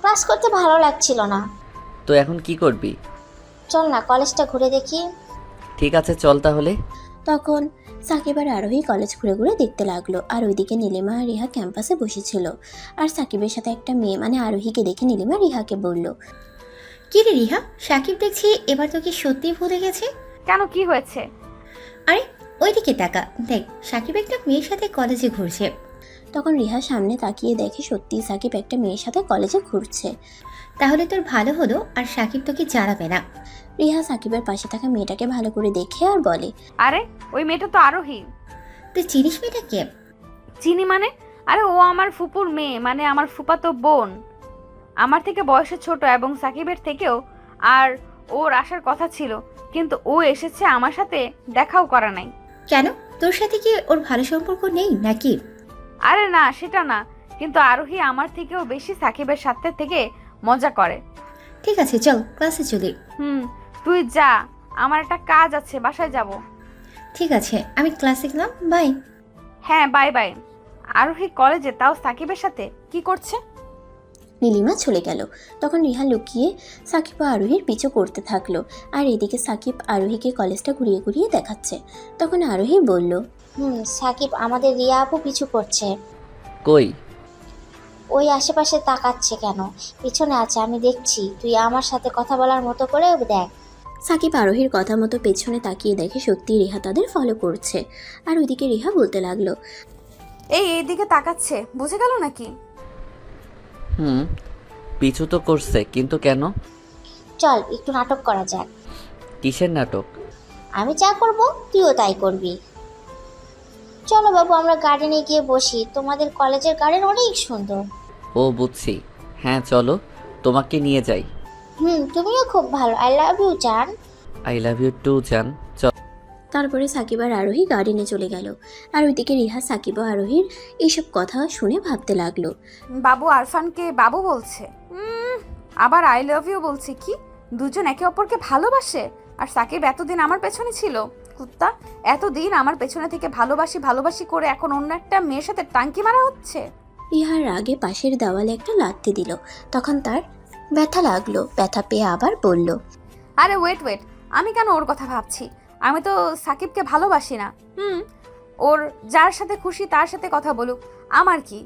ক্লাস করতে ভালো লাগছিল না। তো এখন কি করবি? চল না কলেজটা ঘুরে দেখি। ঠিক আছে চল তাহলে। তখন সাকিব আর আরোহী কলেজ ঘুরে ঘুরে দেখতে লাগলো। আর ওইদিকে নীলিমা আর রিহা ক্যাম্পাসে বসেছিল। আর সাকিবের সাথে একটা মেয়ে মানে আরোহীকে দেখে নীলিমা রিহাকে বলল, কি রে রিহা, সাকিব দেখছি এবার তোকে সত্যি ভুলে গেছে। কেন, কি হয়েছে? আরে ওইদিকে তাকা, দেখ সাকিব একটা মেয়ের সাথে কলেজে ঘুরছে। তখন রিহা সামনে তাকিয়ে দেখে সত্যি সাকিব একটা মেয়ের সাথে কলেজে ঘুরছে। তাহলে তোর ভালো হলো, আর সাকিব তোকে জ্বালাবে না। রিহা সাকিবের পাশে থাকা মেয়েটাকে ভালো করে দেখে আর বলে, আরে ওই মেয়েটা তো আরোহী। তুই চিনিস মেয়েটাকে? চিনি মানে? আরে ও আমার ফুপুর মেয়ে, মানে আমার ফুপাতো বোন। আমার থেকে বয়সে ছোট এবং সাকিবের থেকেও। আর ওর আসার কথা ছিল, কিন্তু ও এসেছে, আমার সাথে দেখাও করা নাই। কেন, তোর সাথে কি ওর ভালো সম্পর্ক নেই নাকি? আরে না, সেটা না, কিন্তু আরোহী আমার থেকেও বেশি সাকিবের সাথে থেকে মজা করে। ঠিক আছে চল ক্লাসে চলি। তুই যা, আমার একটা কাজ আছে, বাসায় যাব। ঠিক আছে, আমি ক্লাসে গেলাম, বাই। হ্যাঁ বাই বাই। আরোহী কলেজে, তাও সাকিবের সাথে কি করছে? নীলিমা চলে গেল। তখন রিহা লুকিয়ে সাকিব ও আরোহীর পিছু করতে থাকলো। আর এদিকে সাকিব আরোহীকে কলেজটা ঘুরিয়ে ঘুরিয়ে দেখাচ্ছে। তখন আরোহী বলল, সাকিব, আমাদের রিয়া আপু পিছু করছে। কই? ওই আশেপাশে তাকাচ্ছে কেন? পিছনে আছে, আমি দেখছি। তুই আমার সাথে কথা বলার মতো করে দেখ। সাকিব আরোহীর কথা মতো পেছনে তাকিয়ে দেখে সত্যি রিহা তাদের ফলো করছে। আর ওইদিকে রিহা বলতে লাগলো, এইদিকে তাকাচ্ছে, বুঝে গেল নাকি? পিছু তো করছে, কিন্তু কেন? চল একটু নাটক করা যাক। কিসের নাটক? আমি যা করব তুইও তাই করবি। চলো বাবু, আমরা গার্ডেনে গিয়ে বসি। তোমাদের কলেজের গার্ডেন অনেক সুন্দর। ও বুঝছি, হ্যাঁ চলো, তোমাকে নিয়ে যাই। তুমিও খুব ভালো। আই লাভ ইউ জান। আই লাভ ইউ টু জান। চল। তারপরে সাকিব আর আরোহী গার্ডেনে চলে গেল। আর ওইদিকে রিহা সাকিব ও আরোহীর এইসব কথা শুনে ভাবতে লাগলো, বাবু আরফানকে বাবু বলছে, আবার আই লাভ ইউ বলছে। কি দুজন একে অপরকে ভালোবাসে? আর সাকিব এতদিন আমার পেছনে ছিল। কুত্তা, এতদিন আমার পেছনে থেকে ভালোবাসি ভালোবাসি করে এখন অন্য একটা মেয়ের সাথে টাঙ্কি মারা হচ্ছে। রিহার আগে পাশের দেওয়ালে একটা লাথি দিল। তখন তার ব্যথা লাগলো। ব্যথা পেয়ে আবার বলল, আরে ওয়েট, আমি কেন ওর কথা ভাবছি? আমি তো সাকিবকে ভালোবাসি না। ওর যার সাথে খুশি তার সাথে কথা বলুক, আমার কি,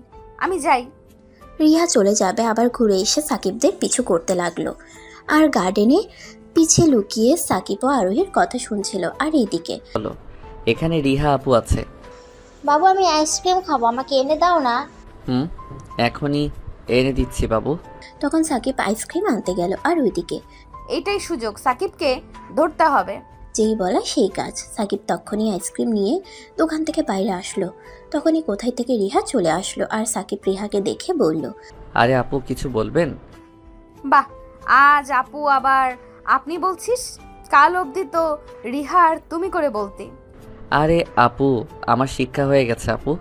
আমি যাই। রিহা চলে যাবে, আবার ঘুরে এসে সাকিবদের পিছু করতে লাগলো। আর গার্ডেনে পিছে লুকিয়ে সাকিব ও আরোহীর কথা শুনছিল। আর এইদিকে, চলো, এখানে রিহা আপু আছে। বাবু, আমি আইসক্রিম খাবো, আমাকে এনে দাও না। এখনই এনে দিচ্ছি বাবু। তখন সাকিব আইসক্রিম আনতে গেল। আর ওইদিকে, এইটাই সুযোগ, সাকিবকে ধরতে হবে। যেই বলা সেই কাজ। সাকিব তখনই আইসক্রিম নিয়ে দোকান থেকে বাইরে আসলো। তখনই কোথায় থেকে রিহা চলে আসলো। আর সাকিব রিহাকে দেখে বলল, আরে আপু, কিছু বলবেন? বাহ, আজ আপু আবার আপনি বলছিস? কাল অবধি তো রিহার তুমি করে বলতে। আরে আপু, আমার শিক্ষা হয়ে গেছে আপু।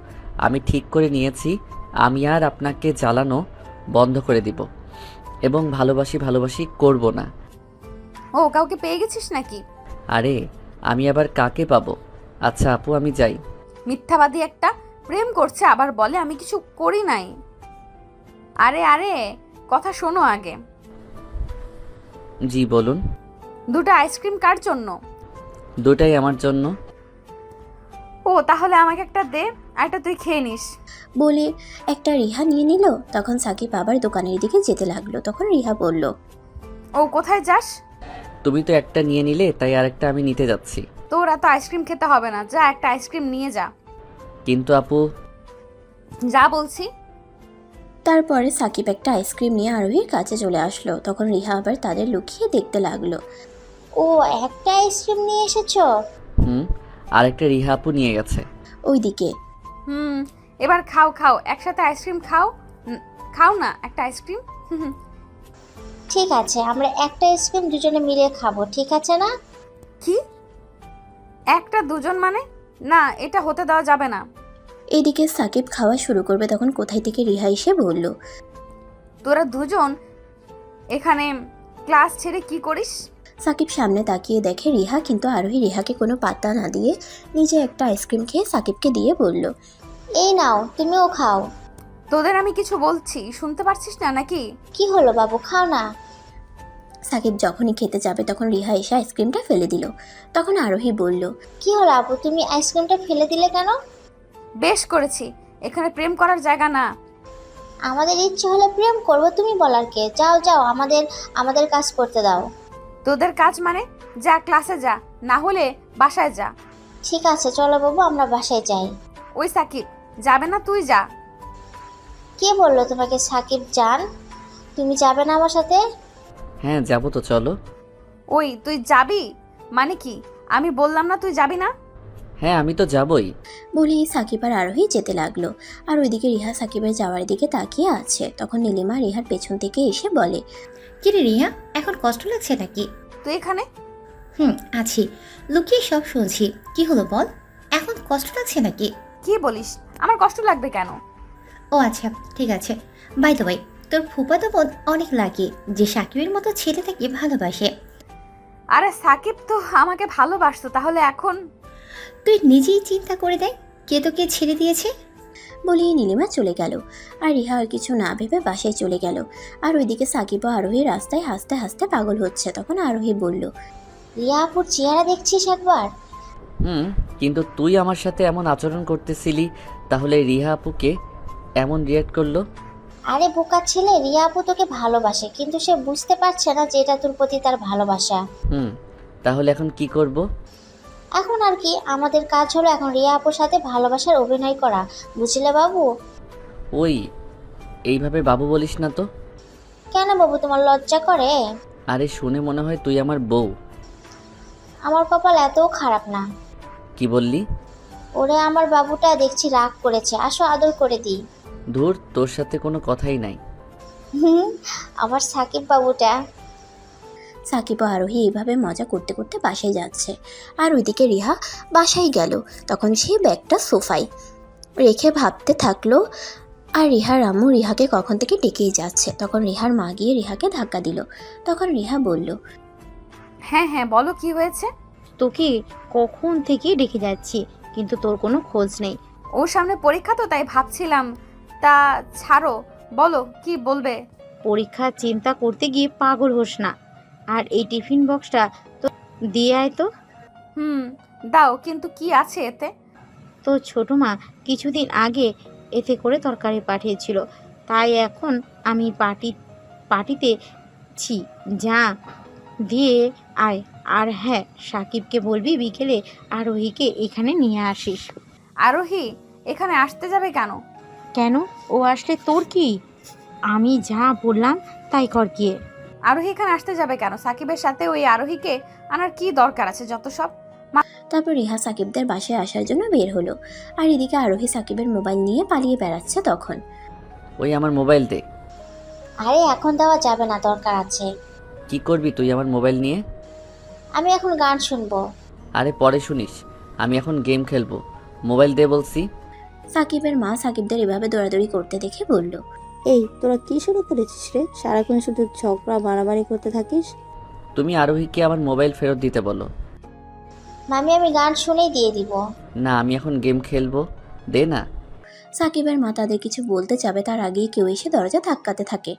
আমি ঠিক করে নিয়েছি, আমি আর আপনাকে জ্বালানো বন্ধ করে দিব এবং ভালোবাসি করব না। ও, কাউকে পেয়ে গেছিস নাকি? আরে আমি আবার কাকে পাবো? আচ্ছা আপু, আমি যাই। মিথ্যাবাদী একটা, প্রেম করছে আবার বলে আমি কিছু করি নাই। আরে কথা শোনো আগে। জি বলুন। দুটো আইসক্রিম কার জন্য? দুটাই আমার জন্য। ও, তাহলে আমাকে একটা দে, একটা তুই খেয়ে নিস। বলে একটা রিহা নিয়ে নিল। তখন সাকিব আবার দোকানের দিকে যেতে লাগলো। তখন রিহা বলল, ও, কোথায় যাস? তুমি তো একটা নিয়ে নিলে, তাই আরেকটা আমি নিতে যাচ্ছি। তোর এত আইসক্রিম খেতে হবে না, যা একটা আইসক্রিম নিয়ে যা। কিন্তু আপু। যা বলছি। তারপরে সাকিব একটা আইসক্রিম নিয়ে আরোহীর কাছে চলে আসলো। তখন রিহা আবার তাদের লুকিয়ে দেখতে লাগলো। ও, একটা আইসক্রিম নিয়ে এসেছো? আরেকটা রিহা আপু নিয়ে গেছে। ওইদিকে, এবার খাও, একসাথে আইসক্রিম খাও না একটা আইসক্রিম। ঠিক আছে, আমরা একটা আইসক্রিম দুজনে মিলে খাবো, ঠিক আছে না? কি একটা দুজন মানে? না, এটা হতে দেওয়া যাবে না। এদিকে সাকিব খাওয়া শুরু করবে। তখন কোথায় থেকে রিহা এসে বলল, তোরা দুজন এখানে ক্লাস ছেড়ে কি করিস? সাকিব সামনে তাকিয়ে দেখে রিহা, কিন্তু আরোহী রিহাকে কোনো পাত্তা না দিয়ে নিজে একটা আইসক্রিম খেয়ে সাকিবকে দিয়ে বলল, এই নাও, তুমিও খাও। তোদের আমি কিছু বলছি, শুনতে পারছিস না নাকি? কি হলো বাবু, খাও না। সাকিব যখনই খেতে যাবে তখন রিহা এসে আইসক্রিমটা ফেলে দিল। তখন আরোহী বলল, কি হলো আপু, তুমি আইসক্রিমটা ফেলে দিলে কেন? বেশ করেছি, এখানে প্রেম করার জায়গা না। আমাদের ইচ্ছে হলে প্রেম করবো, তুমি বলার কে? যাও, আমাদের কাজ করতে দাও। তোদের কাজ মানে? যা ক্লাসে যা, না হলে বাসায় যা। ঠিক আছে, চলো বাবু, আমরা বাসায় যাই। ওই সাকিব, যাবে না? তুই যা। কে বললো তোমাকে সাকিব জান? তুমি যাবে না আমার সাথে? হ্যাঁ যাবো তো, চলো। ওই, তুই যাবি মানে কি? আমি বললাম না তুই যাবি না? হ্যাঁ আমি তো যাবই। বলেই সাকিব আর আরোহী যেতে লাগলো। আর ওইদিকে রিহা সাকিবের যাওয়ার দিকে তাকিয়ে আছে। তখন নীলিমা রিহার পেছন থেকে এসে বলে, কিরে রিয়া, এখন কষ্ট লাগছে নাকি? তুই এখানে? আছি, লুকিয়ে সব শুনছি। কি হলো বল, এখন কষ্ট লাগছে নাকি? কি বলিস? আমার কষ্ট লাগবে কেন? ও আচ্ছা, ঠিক আছে। বাই দ্য ওয়ে, তোর ফুফাতো বোন অনেক লাগে যে সাকিবের মতো ছেলেটাকে ভালোবাসে। আরে সাকিব তো আমাকে ভালোবাসতো, তাহলে এখন? তুই নিজেই চিন্তা করে দেখ, কে তোকে ছেড়ে দিয়েছে। বলিয়ে নীলিমা চলে গেল। আর রিহা আর কিছু না ভেবে বাসায় চলে গেল। আর ওইদিকে সাকিব ও আরোহী রাস্তায় হাসতে হাসতে পাগল হচ্ছে। তখন আরোহী বলল, রিয়া আপুর চেহারা দেখছিস একবার? কিন্তু তুই আমার সাথে এমন আচরণ করতেছিলি, তাহলে রিহা আপুকে এমন রিয়াক্ট করলো? আরে বোকা ছেলে, রিয়া আপু তোকে ভালোবাসে, কিন্তু সে বুঝতে পারছে না যে এটা তোর প্রতি তার ভালোবাসা। তাহলে এখন কি করব? এখন আর কি, আমাদের কাজ হলো এখন রিয়া আপুর সাথে ভালোবাসার অভিনয় করা, বুঝলে বাবু? ওই এইভাবে বাবু বলিস না তো। কেন বাবু, তোমার লজ্জা করে? আরে শুনে মনে হয় তুই আমার বউ। আমার কপাল এতও খারাপ না। কি বললি? ওরে আমার বাবুটা দেখছি রাগ করেছে, আসো আদর করে দিই। ধুর, তোর সাথে কোনো কথাই নাই। আমার সাকিব বাবুটা। সাকিব ও আরোহী এইভাবে মজা করতে করতে বাসায় যাচ্ছে। আর ওইদিকে রিহা বাসায় গেল। তখন সে ব্যাগটা সোফায় রেখে ভাবতে থাকলো। আর রিহার আম্মু রিহাকে কখন থেকে ডেকেই যাচ্ছে। তখন রিহার মা গিয়ে রিহাকে ধাক্কা দিল। তখন রিহা বলল, হ্যাঁ হ্যাঁ বলো কি হয়েছে? তোকে কখন থেকে ডেকে যাচ্ছি, কিন্তু তোর কোনো খোঁজ নেই। ওর সামনে পরীক্ষা তো, তাই ভাবছিলাম। তা ছাড়ো, বলো কি বলবে। পরীক্ষার চিন্তা করতে গিয়ে পাগল হোস না। আর এই টিফিন বক্সটা তো দিয়ে আয় তো। দাও, কিন্তু কি আছে এতে? তো ছোট মা কিছুদিন আগে এতে করে তরকারি পাঠিয়েছিল, তাই এখন আমি পার্টিতে ছি, যা দিয়ে আয়। আর হ্যাঁ, সাকিবকে বলবি বিকেলে আরোহীকে এখানে নিয়ে আসিস। আরোহী এখানে আসতে যাবে কেন? কেন, ও আসলে তোর কি? আমি যা বললাম তাই কর গিয়ে। আরোহী এখানে আসতে যাবে কেন? সাকিবের সাথে ওই আরোহীকে আনার কি দরকার আছে যত সব। তারপর রিহা সাকিবদের বাসায় আসার জন্য বের হলো। আর এদিকে আরোহী সাকিবের মোবাইল নিয়ে পালিয়ে বেড়াচ্ছে। তখন, ওই আমার মোবাইল দে। আরে এখন দেওয়া যাবে না, দরকার আছে। কি করবি তুই আমার মোবাইল নিয়ে? আমি এখন গান শুনবো। আরে পরে শুনিস, আমি এখন গেম খেলবো। মোবাইল দে বলছি। সাকিবের মা সাকিবদের এভাবে দৌড়াদৌড়ি করতে দেখে বলল, এই তোরা কি শুরু করেছিস রে? সারাক্ষণ শুধু ঝগড়া মারামারি করতে থাকিস। তুমি আরোহীকে আমার মোবাইল ফেরত দিতে বলো। মামি আমি গান শুনেই দিয়ে দিব। না, আমি এখন গেম খেলবো, দে না। সাকিবের মা তাদের কিছু বলতে যাবে তার আগেই কেউ এসে দরজা ধাক্কাতে থাকে।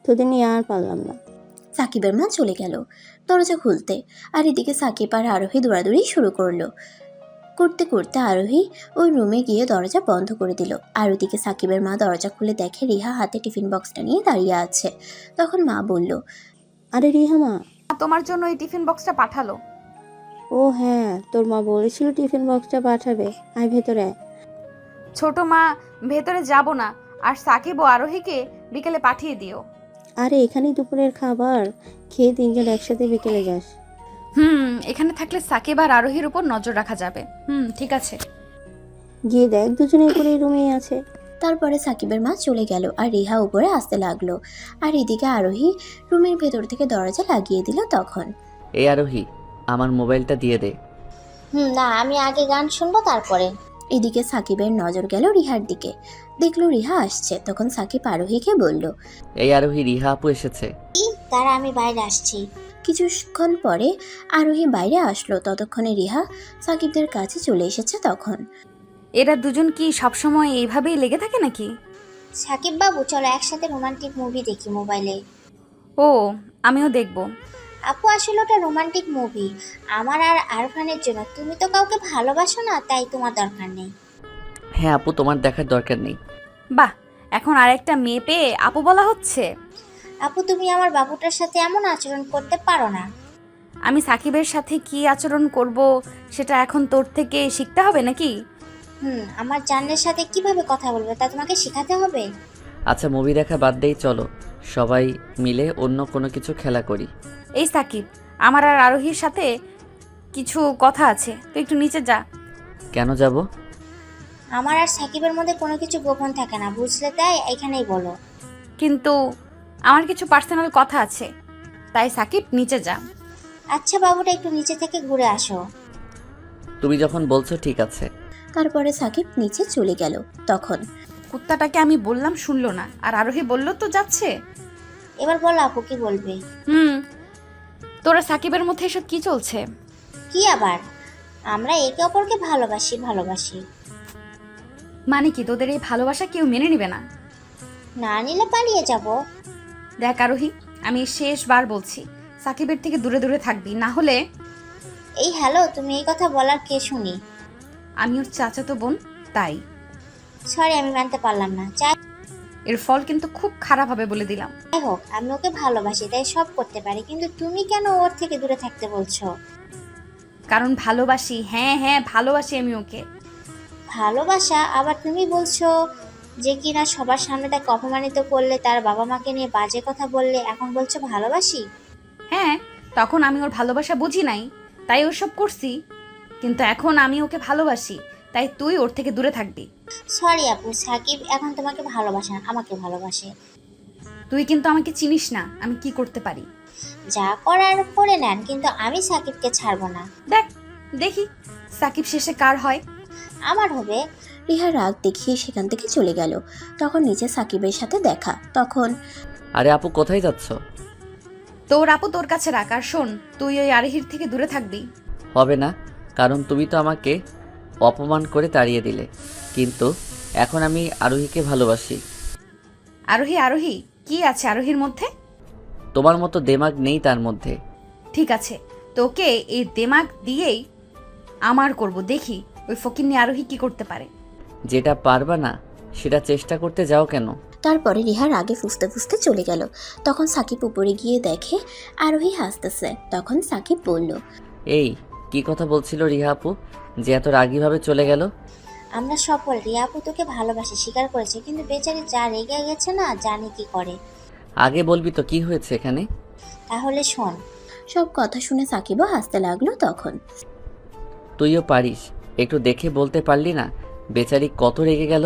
তোদের নিয়ে আর পারলাম না। সাকিবের মা চলে গেল দরজা খুলতে। আর এদিকে সাকিব আর আরোহী দৌড়াদৌড়ি শুরু করলো। করতে করতে আরোহী ওই রুমে গিয়ে দরজা বন্ধ করে দিল। আর ওদিকে সাকিবের মা দরজা খুলে দেখে রিহা হাতে টিফিন বক্সটা নিয়ে দাঁড়িয়ে আছে। তখন মা বলল, আরে রিহা মা, তোমার জন্য এই টিফিন বক্সটা পাঠালো। ও হ্যাঁ, তোর মা বলেছিল টিফিন বক্সটা পাঠাবে। আয় ভেতরে। ছোট মা, ভেতরে যাব না, আর সাকিব ও আরোহীকে বিকেলে পাঠিয়ে দিও। আরে এখানেই দুপুরের খাবার খেয়ে তিনজন একসাথে বিকেলে যাস। এখানে থাকলে সাকিব আর আরোহীর উপর নজর রাখা যাবে। ঠিক আছে। গিয়ে দেখ দুজনে করে রুমেই আছে। তারপরে সাকিবের মা চলে গেল আর রিহা উপরে আসতে লাগলো। আর এদিকে আরোহী রুমের ভেতর থেকে দরজা লাগিয়ে দিল। তখন, এই আরোহী, আমার মোবাইলটা দিয়ে দে। না, আমি আগে গান শুনবো তারপরে। এদিকে সাকিবের নজর গেল রিহার দিকে। দেখলো রিহা আসছে। তখন সাকিব আরোহীকে বলল, এই আরোহী, রিহা আপু এসেছে। তারা আমি বাইরে আসছি। কিছুক্ষণ পরে আরোহী বাইরে আসলো। ততক্ষণে রিহা সাকিবদের কাছে চলে এসেছে। তখন, এরা দুজন কি সবসময় এইভাবেই লেগে থাকে নাকি? সাকিব বাবু চলো একসাথে রোমান্টিক মুভি দেখি মোবাইলে। ও, আমিও দেখব। আপু আসলে ওটা রোমান্টিক মুভি আমার আর আরফানের জন্য। তুমি তো কাউকে ভালোবাসো না, তাই তোমার দরকার নেই। হ্যাঁ আপু, তোমার দেখার দরকার নেই। বাহ, এখন আরেকটা মেয়ে পেয়ে আপু বলা হচ্ছে। আপু তুমি আমার বাবুটার সাথে এমন আচরণ করতে পারো না। আমি সাকিবের সাথে কি আচরণ করব সেটা এখন তোর থেকে শিখতে হবে নাকি? আমার জানের সাথে কিভাবে কথা বলবে তা তোমাকে শেখাতে হবে। আচ্ছা, মুভি দেখা বাদ দেই, চলো সবাই মিলে অন্য কোনো কিছু খেলা করি। এই সাকিব, আমার আর আরোহীর সাথে কিছু কথা আছে, তুই একটু নিচে যা। কেন যাব? আমার আর সাকিবের মধ্যে কোনো কিছু গোপন থাকে না, বুঝলে, তাই এখানেই বলো। কিন্তু আমার কিছু পার্সোনাল কথা আছে, তাই সাকিব নিচে যা। আচ্ছা বাবুটা একটু নিচে থেকে ঘুরে আসো। তুমি যখন বলছো ঠিক আছে। তারপরে সাকিব নিচে চলে গেল। তখন, কুত্তাটাকে আমি বললাম শুনলো না, আর আরোহী বলল তো যাচ্ছে। এবার বলো আপু কি বলবে। তোরা সাকিবের মধ্যে এসব কি চলছে? কি আবার? আমরা একে অপরকে ভালোবাসি। মানে কি তোদের এই ভালোবাসা কেউ মেনে নেবে না? না নিলে পালিয়ে যাব। দেখ আরোহী, আমি শেষবার বলছি, সাকিবের থেকে দূরে দূরে থাকবি, না হলে। এই হ্যালো, তুমি এই কথা বলার কে শুনি? আমি ওর চাচাতো বোন, তাই। সরি, আমি মানতে পারলাম না। যাই এর ফল কিন্তু খুব খারাপ হবে বলে দিলাম। হোক, আমি ওকে ভালোবাসি, তাই সব করতে পারি, কিন্তু তুমি কেন ওর থেকে দূরে থাকতে বলছো? কারণ ভালোবাসি। হ্যাঁ হ্যাঁ, ভালোবাসি আমি ওকে। ভালোবাসা? আবার তুমি বলছো যে কিনা সবার সামনে তাকে অপমানিত করলে, তার বাবা মাকে নিয়ে বাজে কথা বললে, এখন বলছো ভালোবাসি? হ্যাঁ, তখন আমি ওর ভালোবাসা বুঝি নাই, তাই ওসব করছি। কিন্তু এখন আমি ওকে ভালোবাসি, তাই তুই ওর থেকে দূরে থাকবি। সরি আপু, সাকিব এখন তোমাকে ভালোবাসে না, আমাকে ভালোবাসে। তুই কিন্তু আমাকে চিনিস না, আমি কি করতে পারি। যা করার করে নেন, কিন্তু আমি সাকিবকে ছাড়বো না। দেখি সাকিব শেষে কার হয়। আমার হবে। রিহা রাগ দেখিয়ে সেখান থেকে চলে গেল। তখন নিচে সাকিবের সাথে দেখা। তখন আরে আপু কোথায় যাচ্ছ? তোর আপু তোর কাছে রাখ, আর শোন, তুই ওই আরোহীর থেকে দূরে থাকবি। হবে না, কারণ তুমি তো আমাকে অপমান করে তাড়িয়ে দিলে, কিন্তু এখন আমি আরোহীকে ভালোবাসি। আরোহী আরোহী কি আছে আরোহীর মধ্যে? তোমার মতো দেমাগ নেই তার মধ্যে। ঠিক আছে, তোকে এই দেমাগ দিয়েই আমার করব, দেখি ওই ফকিন্নি আরোহী কি করতে পারে। যেটা পারবা না সেটা চেষ্টা করতে যাও কেন? তারপরে রিহার আগে ফুসতে ফুসতে চলে গেল। তখন সাকিব উপরে গিয়ে দেখে আরোহী হাসতেছে। তখন সাকিব বলল, এই কি কথা বলছিল রিহা আপু যে এত রাগীভাবে চলে গেল? আমরা সফল, রিয়া আপু তোকে ভালোবাসে স্বীকার করেছে, কিন্তু বেচারি যা রেগে গেছে না, জানি কি করে। আগে বলবি তো কি হয়েছে এখানে। তাহলে শোন। সব কথা শুনে সাকিবও হাসতে লাগলো। তখন তুইও পারিস, একটু দেখে বলতে পারলি না বেচারি কত রেগে গেল?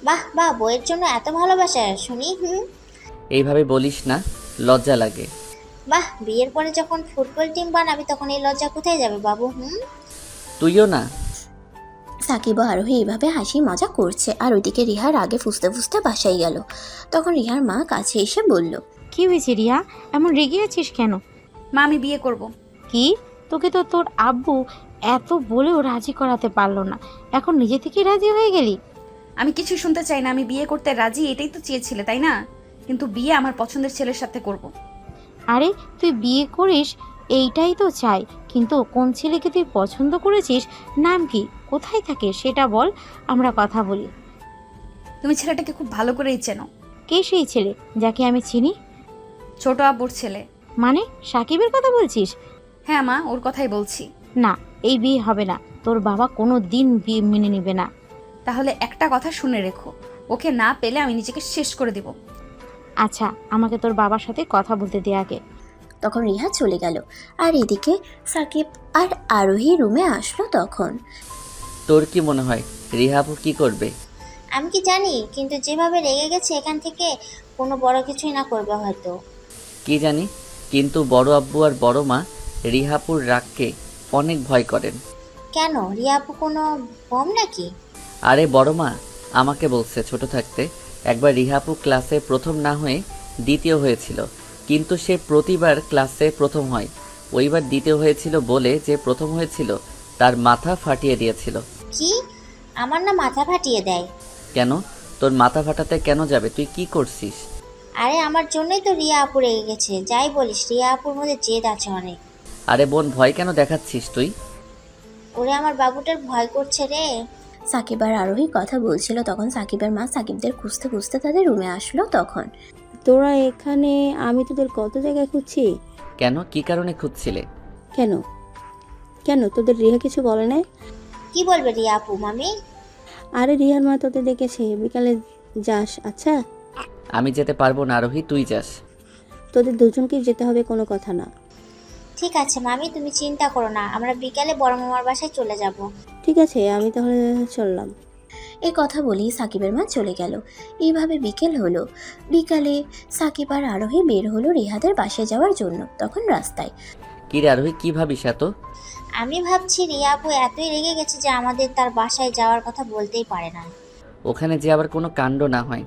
বাহ বাহ, বইয়ের জন্য এত ভালোবাসা শুনি। এইভাবে বলিস না, লজ্জা লাগে। বাহ, বিয়ের পরে যখন ফুটবল টিম বানাবি তখন এই লজ্জা কোথায় যাবে বাবু? তুইও না। সাকিব ও আরোহী এইভাবে হাসি মজা করছে, আর ওইদিকে রিহার আগে ফুসতে ফুসতে বাসায় গেল। তখন রিহার মা কাছে এসে বলল, কি হয়েছে রিয়া, এমন রেগে আছিস কেন? মা, আমি বিয়ে করব। কি? তোকে তো তোর আব্বু এত বলেও রাজি করাতে পারলো না, এখন নিজে থেকে রাজি হয়ে গেলি? আমি কিছু শুনতে চাই না, আমি বিয়ে করতে রাজি, এটাই তো চেয়েছিলে তাই না? কিন্তু বিয়ে আমার পছন্দের ছেলের সাথে করব। আরে তুই বিয়ে করিস এইটাই তো চাই, কিন্তু কোন ছেলেকে তুই পছন্দ করেছিস, নাম কি, কোথায় থাকে সেটা বল, আমরা কথা বলি। তুমি ছেলেটাকে খুব ভালো করেই চেনো। কে সেই ছেলে যাকে আমি চিনি? ছোট আব্বুর ছেলে। মানে সাকিবের কথা বলছিস? হ্যাঁ মা, ওর কথাই বলছি। না, এই বিয়ে হবে না, তোর বাবা কোনো দিন বিয়ে মেনে নেবে না। তাহলে একটা কথা শুনে রেখো, ওকে না পেলে আমি নিজেকে শেষ করে দিব। আচ্ছা, আমাকে তোর বাবার সাথে কথা বলতে দে আগে। তখন রিহা চলে গেল। আর এদিকে সাকিব আর আরোহী রুমে আসলো। তখন তোর কি মনে হয় রিহা আপু কি করবে? আমি কি জানি, কিন্তু যেভাবে রেগে গেছে এখান থেকে কোনো বড় কিছুই না করবে হয়তো। কি জানি, কিন্তু বড় আব্বু আর বড় মা রিহাপুর রাগকে অনেক ভয় করেন। কেন, রিয়া আপু কোনো বম নাকি? আরে বড় মা আমাকে বলছে ছোট থাকতে একবার রিহাপু ক্লাসে প্রথম না হয়ে দ্বিতীয় হয়েছিল, কিন্তু সে প্রতিবার ক্লাসে প্রথম হয়, ওইবার দ্বিতীয় হয়েছিল বলে যে প্রথম হয়েছিল তার মাথা ফাটিয়ে দিয়েছিল। কি? আমার না মাথা ফাটিয়ে দেয়? কেন, তোর মাথা ফাটাতে কেন যাবে? তুই কি করছিস? আরে আমার জন্যই তো রিয়া আপু রেগে গেছে। যাই বলিস, রিয়া আপুর মধ্যে জেদ আছে অনেক। আরে বোন, ভয় কেন দেখাচ্ছিস তুই? ওরে আমার বাবুটার ভয় করছে রে। সাকিব আর আরোহী কথা বলছিল। তখন সাকিবের মা সাকিবদের খুঁজতে খুঁজতে তাদের রুমে আসলো। তখন তোরা এখানে? আমি তোদের কত জায়গায় খুঁজছি। কেন, কি কারণে খুঁজছিলে? কেন কেন তোদের রিহা কিছু বলে নাই? কি বলবে রিয়া আপু? মামি? আরে রিহার মা তোদের ডেকেছে, বিকালে যাস। আচ্ছা আমি যেতে পারবো না আরোহী, তুই যাস। তোদের দুজনকেই যেতে হবে, কোনো কথা না। ঠিক আছে মামি, তুমি চিন্তা করো না, আমরা বিকালে বড় মামার বাসায় চলে যাব। ঠিক আছে, আমি তাহলে চললাম। এই কথা বলেই সাকিবের মা চলে গেল। এইভাবে বিকেল হলো। বিকালে সাকিব আর আরোহী বের হলো রিহাদের বাসায় যাওয়ার জন্য। তখন রাস্তায়, কি রে আরোহী, কি ভাবিস এত? আমি ভাবছি রিয়া আপু এতই রেগে গেছে যে আমাদের তার বাসায় যাওয়ার কথা বলতেই পারে না। ওখানে যে আবার কোনো কাণ্ড না হয়।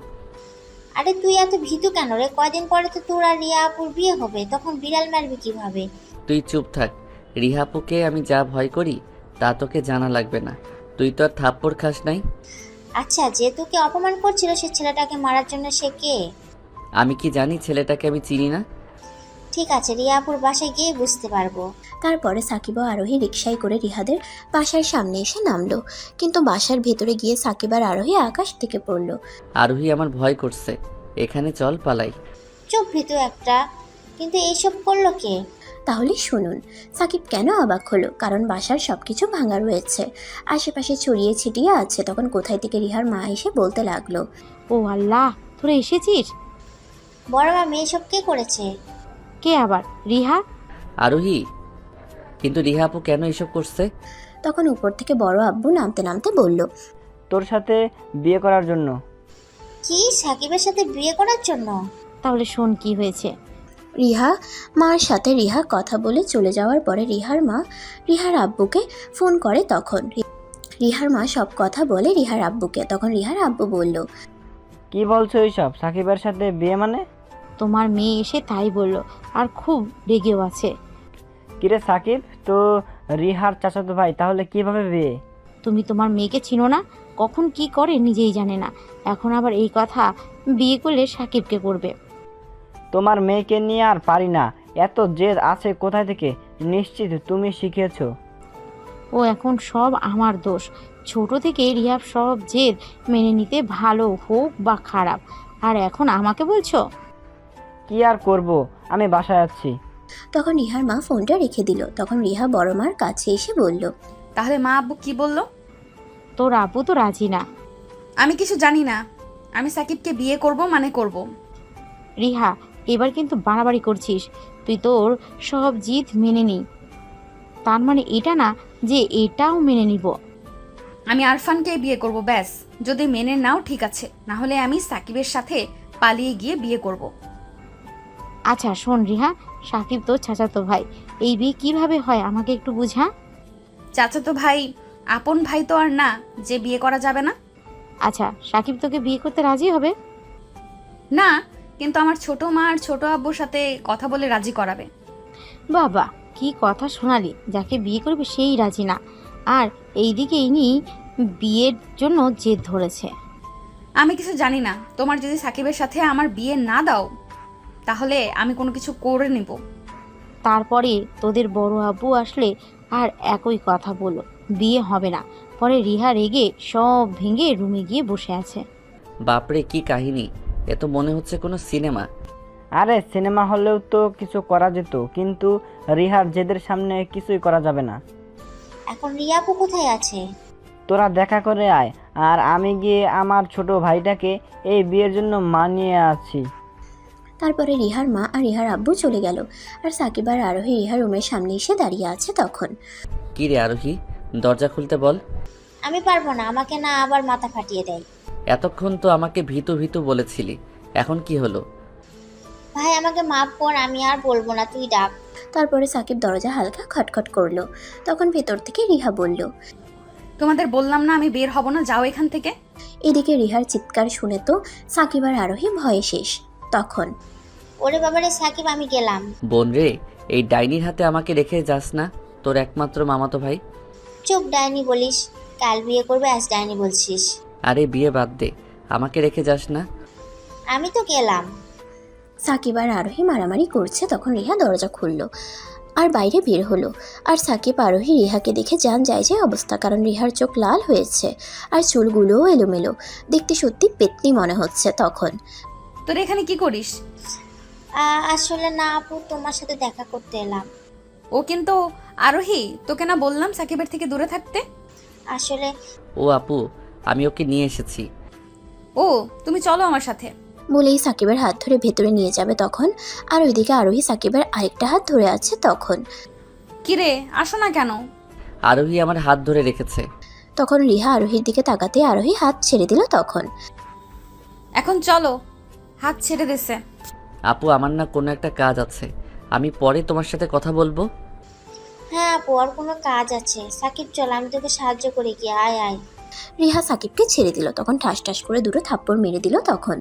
আরে তুই এত ভীতু কেন রে? কয়দিন পরে তো তোর আর রিয়া আপুর বিয়ে হবে, তখন বিড়াল মারবি কিভাবে? তুই চুপ থাক। রিহাপুকে আমি যা ভয় করি তা তোকে জানা লাগবে না। তুই তো আর থাপ্পড় খাস নাই। আচ্ছা, যে তোকে অপমান করছিল সে ছেলেটাকে মারার জন্য সে কে? আমি কি জানি ছেলেটাকে আমি চিনি না। ঠিক আছে, রিয়াপুর বাসায় গিয়ে বুঝতে পারবো। তারপরে সাকিব ও আরোহী রিকশায় করে রিহাদের বাসার সামনে এসে নামলো, কিন্তু বাসার ভেতরে গিয়ে সাকিব আর আরোহী আকাশ থেকে পড়লো। আরোহী আমার ভয় করছে, এখানে চল পালাই। চুপ ভীতু একটা, কিন্তু এইসব করলো কে? তাহলে শুনুন, সাকিব কেন অবাক হলো, কারণ বাসার সবকিছু ভাঙা রয়েছে, আশেপাশে ছড়িয়ে ছিটিয়ে আছে। তখন কোথায় থেকে রিহার মা এসে বলতে লাগলো, ও আল্লাহ, তোরা এসেছিস? বড় মামি এসব কে করেছে? কে আবার? রিহা? আরোহী, কিন্তু রিহা আপু কেন এসব করছে? তখন উপর থেকে বড় আব্বু নামতে নামতে বলল, তোর সাথে বিয়ে করার জন্য। কি, সাকিবের সাথে বিয়ে করার জন্য? তাহলে শোন কি হয়েছে। রিহা মার সাথে রিহা কথা বলে চলে যাওয়ার পরে রিহার মা রিহার আব্বুকে ফোন করে। তখন রিহার মা সব কথা বলে রিহার আব্বুকে। তখন রিহার আব্বু বলল, কি বলছো এইসব? সাকিবের সাথে বিয়ে মানে? তোমার মেয়ে এসে তাই বলল, আর খুব রেগেও আছে। কিরে সাকিব, তো রিহার চাচাতো ভাই, তাহলে কিভাবে বিয়ে? তুমি তোমার মেয়েকে চিনো না, কখন কি করে নিজেই জানে না, এখন আবার এই কথা বিয়ে করলে সাকিবকে করবে। তোমার মেয়েকে নিয়ে আর পারি না, এত জেদ আছে কোথায় থেকে? নিশ্চিত তুমি শিখিয়েছো। ও এখন সব আমার দোষ। ছোট থেকে রিহাব সব জেদ মেনে নিতে, ভালো হোক বা খারাপ, আর এখন আমাকে বলছো? কি আর করব, আমি বাসায় আছি। তখন রিহার মা ফোনটা রেখে দিল। তখন রিহা বড় মার কাছে এসে বলল, তাহলে মা আব্বু কি বললো? তোর আব্বু তো রাজি না। আমি কিছু জানি না, আমি সাকিবকে বিয়ে করব মানে করব। রিহা, এবার কিন্তু বাড়াবাড়ি করছিস। তুই তোর সব জিদ মেনে নি, তার মানে এটা না যে এটাও মেনে নিব। আমি আরফানকে বিয়ে করব ব্যাস। যদি মেনে নাও ঠিক আছে, না হলে আমি সাকিবের সাথে পালিয়ে গিয়ে বিয়ে করব। আচ্ছা শোন রিহা, সাকিব তো চাচাতো ভাই, এই বিয়ে কিভাবে হয় আমাকে একটু বুঝা। চাচাতো ভাই আপন ভাই তো আর না যে বিয়ে করা যাবে না। আচ্ছা, সাকিব তোকে বিয়ে করতে রাজি হবে? না, কিন্তু আমার ছোট মা আর ছোট আব্বুর সাথে কথা বলে রাজি করাবে। বাবা, কি কথা শোনালি, যাকে বিয়ে করবে সেই রাজি না, আর এইদিকে ইনি বিয়ের জন্য জেদ ধরেছে। আমি কিছু জানি না, তোমার যদি সাকিবের সাথে আমার বিয়ে না দাও তাহলে আমি কোনো কিছু করে নিব। তারপরে তোদের বড় আব্বু আসলে আর একই কথা বলল, বিয়ে হবে না। পরে রিহা রেগে সব ভেঙে রুমে গিয়ে বসে আছে। বাপরে, কি কাহিনী! এ তো মনে হচ্ছে কোনো সিনেমা। আরে সিনেমা হলেও তো কিছু করা যেত, কিন্তু রিহার জেদের সামনে কিছুই করা যাবে না। এখন রিয়াপু কোথায় আছে? তোরা দেখা করে আয়, আর আমি গিয়ে আমার ছোট ভাইটাকে এই বিয়ের জন্য মানিয়ে আছি। তারপরে রিহার মা আর রিহার আব্বু চলে গেল, আর সাকিব আর আরোহী রিহার রুমের সামনে এসে দাঁড়িয়ে আছে। তখন, কি রে আরোহী, দরজা খুলতে বল। আমি পারবো না, আমাকে না আবার মাথা ফাটিয়ে দেয়। এতক্ষণ তো আমাকে ভীতু ভীতু বলেছিলি, এখন কি হলো? ভাই আমাকে মাফ কর, আমি আর বলবো না, তুই ডাক। তারপরে সাকিব দরজা হালকা খটখট করলো। তখন ভেতর থেকে রিহা বলল, তোমাদের বললাম না আমি বের হব না, যাও এখান থেকে। এদিকে রিহার চিৎকার শুনে তো সাকিব আর আরোহী ভয়ে শেষ। তখন, ওরে বাবারে সাকিব, আমি গেলাম। বোন রে, এই ডাইনির হাতে আমাকে রেখে যাস না, তোর একমাত্র মামাতো ভাই। চুপ, ডাইনি বলিস? কাল বিয়ে করবে, আজ ডাইনি বলছিস? আরে বিয়ে বাদ দে, আমাকে রেখে যাস না। আমি তো গেলাম। সাকিব আর আরোহী মারামারি করছে। তখন রিহা দরজা খুললো আর বাইরে বের হলো। আর সাকিব আরোহী রিহাকে দেখে জান যায় যে অবস্থা, কারণ রিহার চোখ লাল হয়েছে আর চুলগুলোও এলোমেলো, দেখতে সত্যি পেতনি মনে হচ্ছে। তখন, তোর এখানে কি করিস? আসলে না আপু, তোমার সাথে দেখা করতে এলাম। ও কিন্তু আরোহী, তোকে না বললাম সাকিবের থেকে দূরে থাকতে? আসলে ও আপু, আমি ওকে নিয়ে এসেছি। ও, তুমি চলো আমার সাথে। বলেই সাকিবের হাত ধরে ভেতরে নিয়ে যাবে। তখন, আর ওইদিকে আরোহী সাকিবের আরেকটা হাত ধরে আছে। তখন, কিরে, আসো না কেন? আরোহী আমার হাত ধরে রেখেছে। তখন রিহা আরোহীর দিকে তাকাতে আরোহী হাত ছেড়ে দিল। তখন, এখন চলো। হাত ছেড়ে দিছে। আপু, আমার না কোনো একটা কাজ আছে, আমি পরে তোমার সাথে কথা বলবো। হ্যাঁ আপু, আর কোনো কাজ আছে? সাকিব চল, আমি তোকে সাহায্য করি কি, আয় আয়। রিহা সাকিবকে ছেড়ে দিল। তখন ঠাস ঠাস করে দুটো থাপ্পড় মেরে দিল। তখন,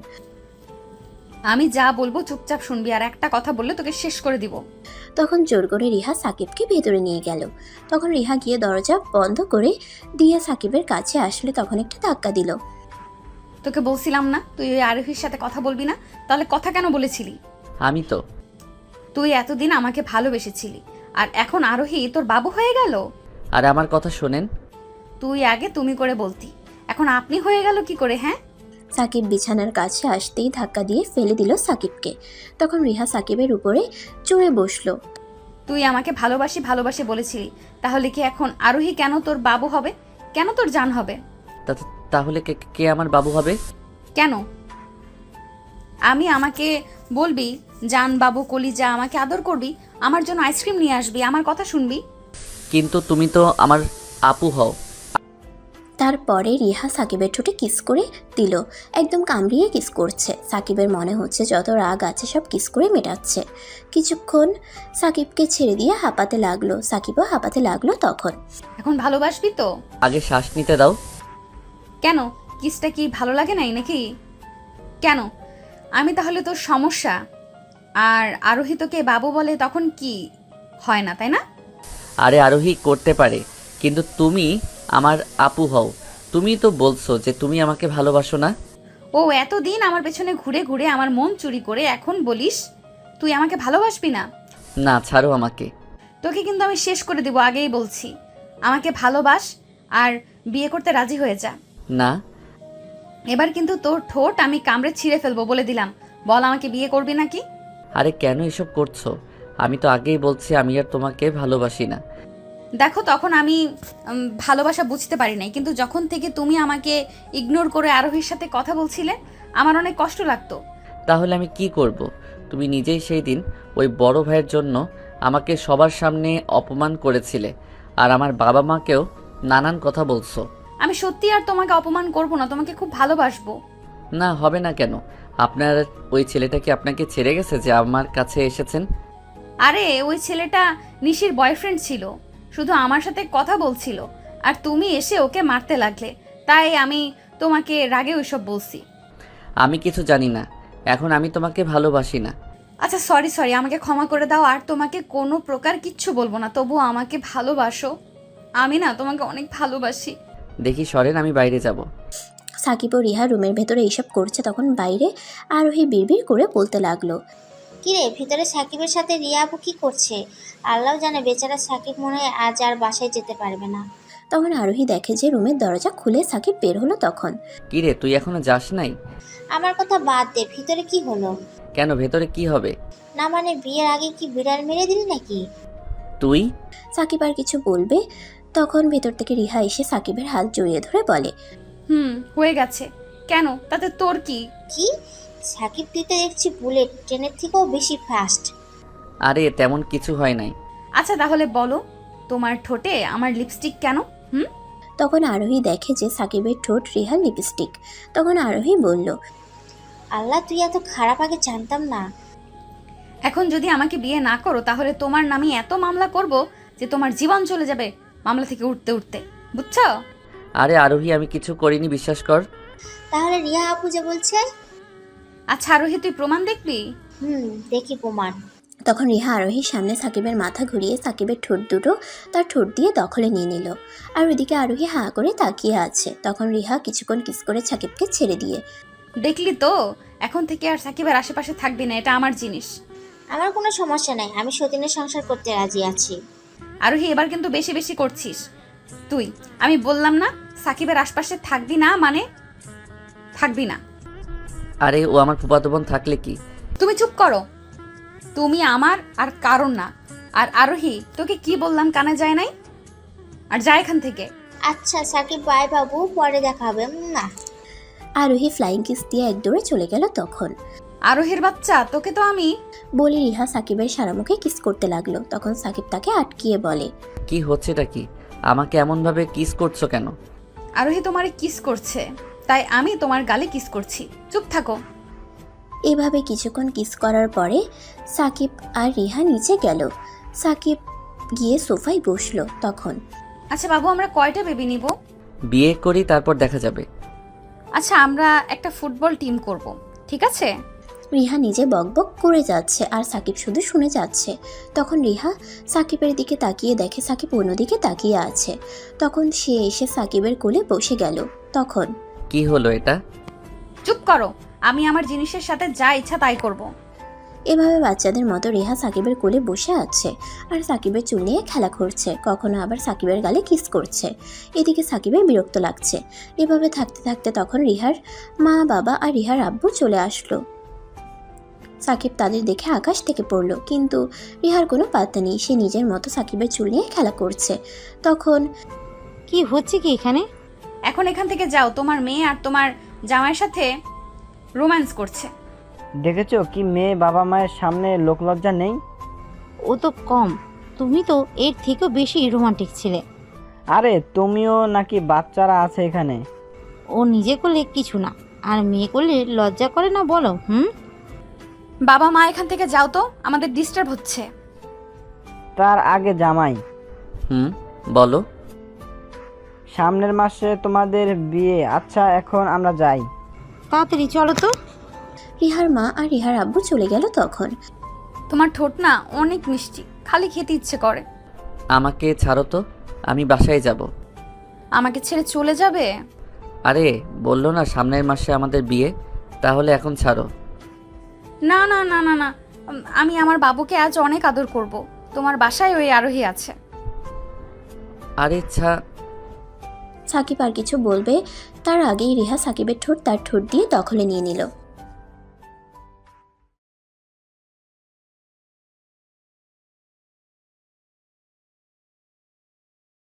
আমি যা বলবো চুপচাপ শুনবি, আর একটা কথা বললে তোকে শেষ করে দিব। তখন জোর করে রিহা সাকিবকে ভেতরে নিয়ে গেল। তখন রিহা গিয়ে দরজা বন্ধ করে দিয়ে সাকিবের কাছে আসলে তখন একটা ধাক্কা দিল। তোকে বলছিলাম না তুই ওই আরোহীর সাথে কথা বলবি না, তাহলে কথা কেন বলেছিলি? আমি তো তুই এতদিন আমাকে ভালোবেসেছিলি, আর এখন আরোহী তোর বাবু হয়ে গেল। আর আমার কথা শোনেন। তুই আগে তুমি করে বলতি, এখন আপনি হয়ে গেল কি করে? হ্যাঁ, সাকিব বিছানার কাছে আসতেই ধাক্কা দিয়ে ফেলে দিল সাকিবকে। তখন রিহা সাকিবের উপরে চড়ে বসলো। তুই আমাকে ভালোবাসি ভালোবাসি বলেছিলি, তাহলে কি এখন আরোহী কেন তোর বাবু হবে? কেন তোর জান হবে? তাহলে কে কে আমার বাবু হবে? কেন আমাকে বলবি জান বাবু কলিজা, আমাকে আদর করবি, আমার জন্য আইসক্রিম নিয়ে আসবি, আমার কথা শুনবি। কিন্তু তুমি তো আমার আপু হও। তারপরে রিহা সাকিবের ঠোঁটে কিস করে দিল, একদম কামড়িয়ে কিস করছে। সাকিবের মনে হচ্ছে যত রাগ আছে সব কিস করে মেটাচ্ছে। কিছুক্ষণ সাকিবকে ছেড়ে দিয়ে হাঁপাতে লাগলো, সাকিবও হাঁপাতে লাগলো। তখন এখন ভালোবাসবি তো? আগে শ্বাস নিতে দাও। কেন, কিসটা কি ভালো লাগে নাই নাকি? কেন, আমি তাহলে তোর সমস্যা? আর আরোহী তোকে বাবু বলে তখন কি হয় না, তাই না? আরে আরোহী করতে পারে, কিন্তু তুমি আমার আপু হও। তুমি তো বলছো যে তুমি আমাকে ভালোবাসো না। ও এতদিন আমার পেছনে ঘুরে ঘুরে আমার মন চুরি করে এখন বলিস তুই আমাকে ভালোবাসবি না? না, ছাড়ো আমাকে। তোকে কিন্তু আমি শেষ করে দেব, আগেই বলছি। আমাকে ভালোবাস আর বিয়ে করতে রাজি হয়ে যা। না, এবার কিন্তু তোর ঠোঁট আমি কামড়ে ছিঁড়ে ফেলবো, বলে দিলাম। বল, আমাকে বিয়ে করবি নাকি? আরে কেন এসব করছো? আমি তো আগেই বলছি আমি আর তোমাকে ভালোবাসি না। দেখো, তখন আমি ভালোবাসা বুঝতে পারি নাই, কিন্তু যখন থেকে তুমি আমাকে ইগনোর করে আরোহীর সাথে কথা বলছিলে আমার অনেক কষ্ট লাগতো। তাহলে আমি কি করব? তুমি নিজেই সেই দিন ওই বড় ভাইয়ের জন্য আমাকে সবার সামনে অপমান করেছিলে, আর আমার বাবা মাকেও নানান কথা বলছো। আমি সত্যি আর তোমাকে অপমান করব না, তোমাকে খুব ভালোবাসবো। না, হবে না কেন? আপনার ওই ছেলেটা কি আপনাকে ছেড়ে গেছে যে আমার কাছে এসেছেন? আরে ওই ছেলেটা নিশির বয়ফ্রেন্ড ছিল, শুধু আমার সাথে কথা বলছিল, আর তুমি এসে ওকে মারতে লাগলে, তাই আমি তোমাকে রাগে ওইসব বলছি। আমি কিছু জানি না, এখন আমি তোমাকে ভালোবাসি না। আচ্ছা সরি, আমাকে ক্ষমা করে দাও, আর তোমাকে কোনো প্রকার কিচ্ছু বলবো না, তবু আমাকে ভালোবাসো। আমি না তোমাকে অনেক ভালোবাসি। দেখি সরেন, আমি বাইরে যাব। সাকিব ও রিহা রুমের ভেতরে এইসব করছে, তখন বাইরে আরোহী বিড়বিড় করে বলতে লাগলো। কিরে, ভিতরে সাকিবের সাথে রিয়া আপু কি করছে? আল্লাহ জানে, বেচারা সাকিব মনে হয় আজ আর বাসায় যেতে পারবে না। তখন আরোহী দেখে যে রুমের দরজা খুলে সাকিব বের হলো। তখন কিরে, তুই এখনো যাস নাই? আমার কথা বাদ দে, ভিতরে কি হলো? কেন, ভেতরে কি হবে? না মানে বিয়ের আগে কি বিড়াল মেরে দিলি নাকি? তুই? সাকিব আর কিছু বলবে, তখন ভেতর থেকে রিহা এসে সাকিবের হাত জড়িয়ে ধরে বলে, হয়ে গেছে। কেন, তাতে তোর কি? কি? সাকিব তুই তো দেখছি বুলেট ট্রেনের থেকেও বেশি ফাস্ট। আরে তেমন কিছু হয় নাই। আচ্ছা তাহলে বলো, তোমার ঠোঁটে আমার লিপস্টিক কেন? তখন আরোহী দেখে যে সাকিবের ঠোঁট রিহার লিপস্টিক। তখন আরোহী বলল, আল্লাহ, তুই এত খারাপ আগে জানতাম না। এখন যদি আমাকে বিয়ে না করো তাহলে তোমার নামে এত মামলা করব যে তোমার জীবন চলে যাবে মামলা থেকে উঠতে উঠতে, বুঝছো? আরে আরোহী, আমি কিছু করিনি, বিশ্বাস কর। তাহলে রিয়া আপু যে বলছে? আচ্ছা আরোহী, তুই প্রমাণ দেখবি? দেখি প্রমাণ। তখন রিহা আরোহীর সামনে সাকিবের মাথা ঘুরিয়ে সাকিবের ঠোঁট দুটো তার ঠোঁট দিয়ে দখলে নিয়ে নিল, আর ওইদিকে আরোহী হাঁ করে তাকিয়ে আছে। তখন রিহা কিছুক্ষণ কিস করে সাকিবকে ছেড়ে দিয়ে, দেখলি তো, এখন থেকে আর সাকিবের আশেপাশে থাকবি না, এটা আমার জিনিস। আমার কোনো সমস্যা নাই, আমি সতীনের সংসার করতে রাজি আছি। আরোহী, এবার কিন্তু বেশি বেশি করছিস তুই। আমি বললাম না সাকিবের আশপাশে থাকবি না, মানে থাকবি না। আরে ও আমার ফুফাতো বোন, থাকলে কি? তুমি চুপ করো, তুমি আমার আর কারণ না। আর আরোহী, তোকে কি বললাম কানে যায় নাই? আর যা এখান থেকে। আচ্ছা সাকিব, বাই বাবু, পরে দেখা হবে না। আরোহী ফ্লাইং কিস দিয়ে এক দৌড়ে চলে গেল। তখন আরোহীর বাচ্চা, তোকে তো আমি বলে রিহা সাকিবের সারা মুখে কিস করতে লাগলো। তখন সাকিব তাকে আটকিয়ে বলে, কি হচ্ছেটা কি? আমাকে এমন ভাবে কিস করছো কেন? আরোহী তোমারে কিস করছে, তাই আমি তোমার গালে কিস করছি, চুপ থাকো। এভাবে কিছুক্ষণ কিস করার পরে সাকিব আর রিহা নিচে গেল। সাকিব গিয়ে সোফায় বসলো। তখন আচ্ছা বাবু, আমরা কয়টা বেবি নিব? বিয়ে করি, তারপর দেখা যাবে। আচ্ছা, আমরা একটা ফুটবল টিম করব, ঠিক আছে? রিহা নিজে বকবক করে যাচ্ছে আর সাকিব শুধু শুনে যাচ্ছে। তখন রিহা সাকিবের দিকে তাকিয়ে দেখে সাকিব অন্যদিকে তাকিয়ে আছে। তখন সে এসে সাকিবের কোলে বসে গেল। তখন কি হলো এটা? চুপ করো, আমি আমার জিনিসের সাথে যা ইচ্ছা তাই করব। এভাবে বাচ্চাদের মতো রিহা সাকিবের কোলে বসে আছে আর সাকিবের চুল নিয়ে খেলা করছে, কখনো আবার সাকিবের গালে কিস করছে। এদিকে সাকিবের বিরক্ত লাগছে। এভাবে থাকতে থাকতে তখন রিহার মা, বাবা আর রিহার আব্বু চলে আসলো। সাকিব তাদের দেখে আকাশ থেকে পড়লো, কিন্তু রিহার কোনো পাত্তা নেই। সে নিজের মতো সাকিবের চুল নিয়ে খেলা করছে। তখন কি হচ্ছে কি এখানে? এখন এখান থেকে যাও, তোমার মেয়ে আর তোমার জামাইয়ের সাথে রোম্যান্স করছে। দেখেছো কি মেয়ে বাবা মায়ের সামনে লোকলজ্জা নেই? ও তো কম, তুমি তো এর থেকেও বেশি রোমান্টিক ছিলে। আরে তুমিও নাকি বাচ্চারা আছে এখানে? ও নিজে করলে কিছু না, আর মেয়ে করলে লজ্জা করে না বলো? বাবা মা এখান থেকে যাও তো, আমাদের ডিস্টার্ব হচ্ছে। তার আগে জামাই, বলো। সামনের মাসে তোমাদের বিয়ে। আচ্ছা এখন আমরা যাই। তাড়াতাড়ি চলো তো। রিহার মা আর রিহার আব্বু চলে গেল। তখন তোমার ঠোঁট না অনেক মিষ্টি, খালি খেতে ইচ্ছে করে। আমাকে ছাড়ো তো, আমি বাসায় যাব। আমাকে ছেড়ে চলে যাবে? আরে বললো না সামনের মাসে আমাদের বিয়ে, তাহলে এখন ছাড়ো। না না না না না, আমি আমার বাবুকে আজ অনেক আদর করব। তোমার বাসায় ওই আরোহী আছে। আরে সাকিব আর কিছু বলবে তার আগেই রিহা সাকিবের ঠোঁট তার ঠোঁট দিয়ে দখলে নিয়ে নিল।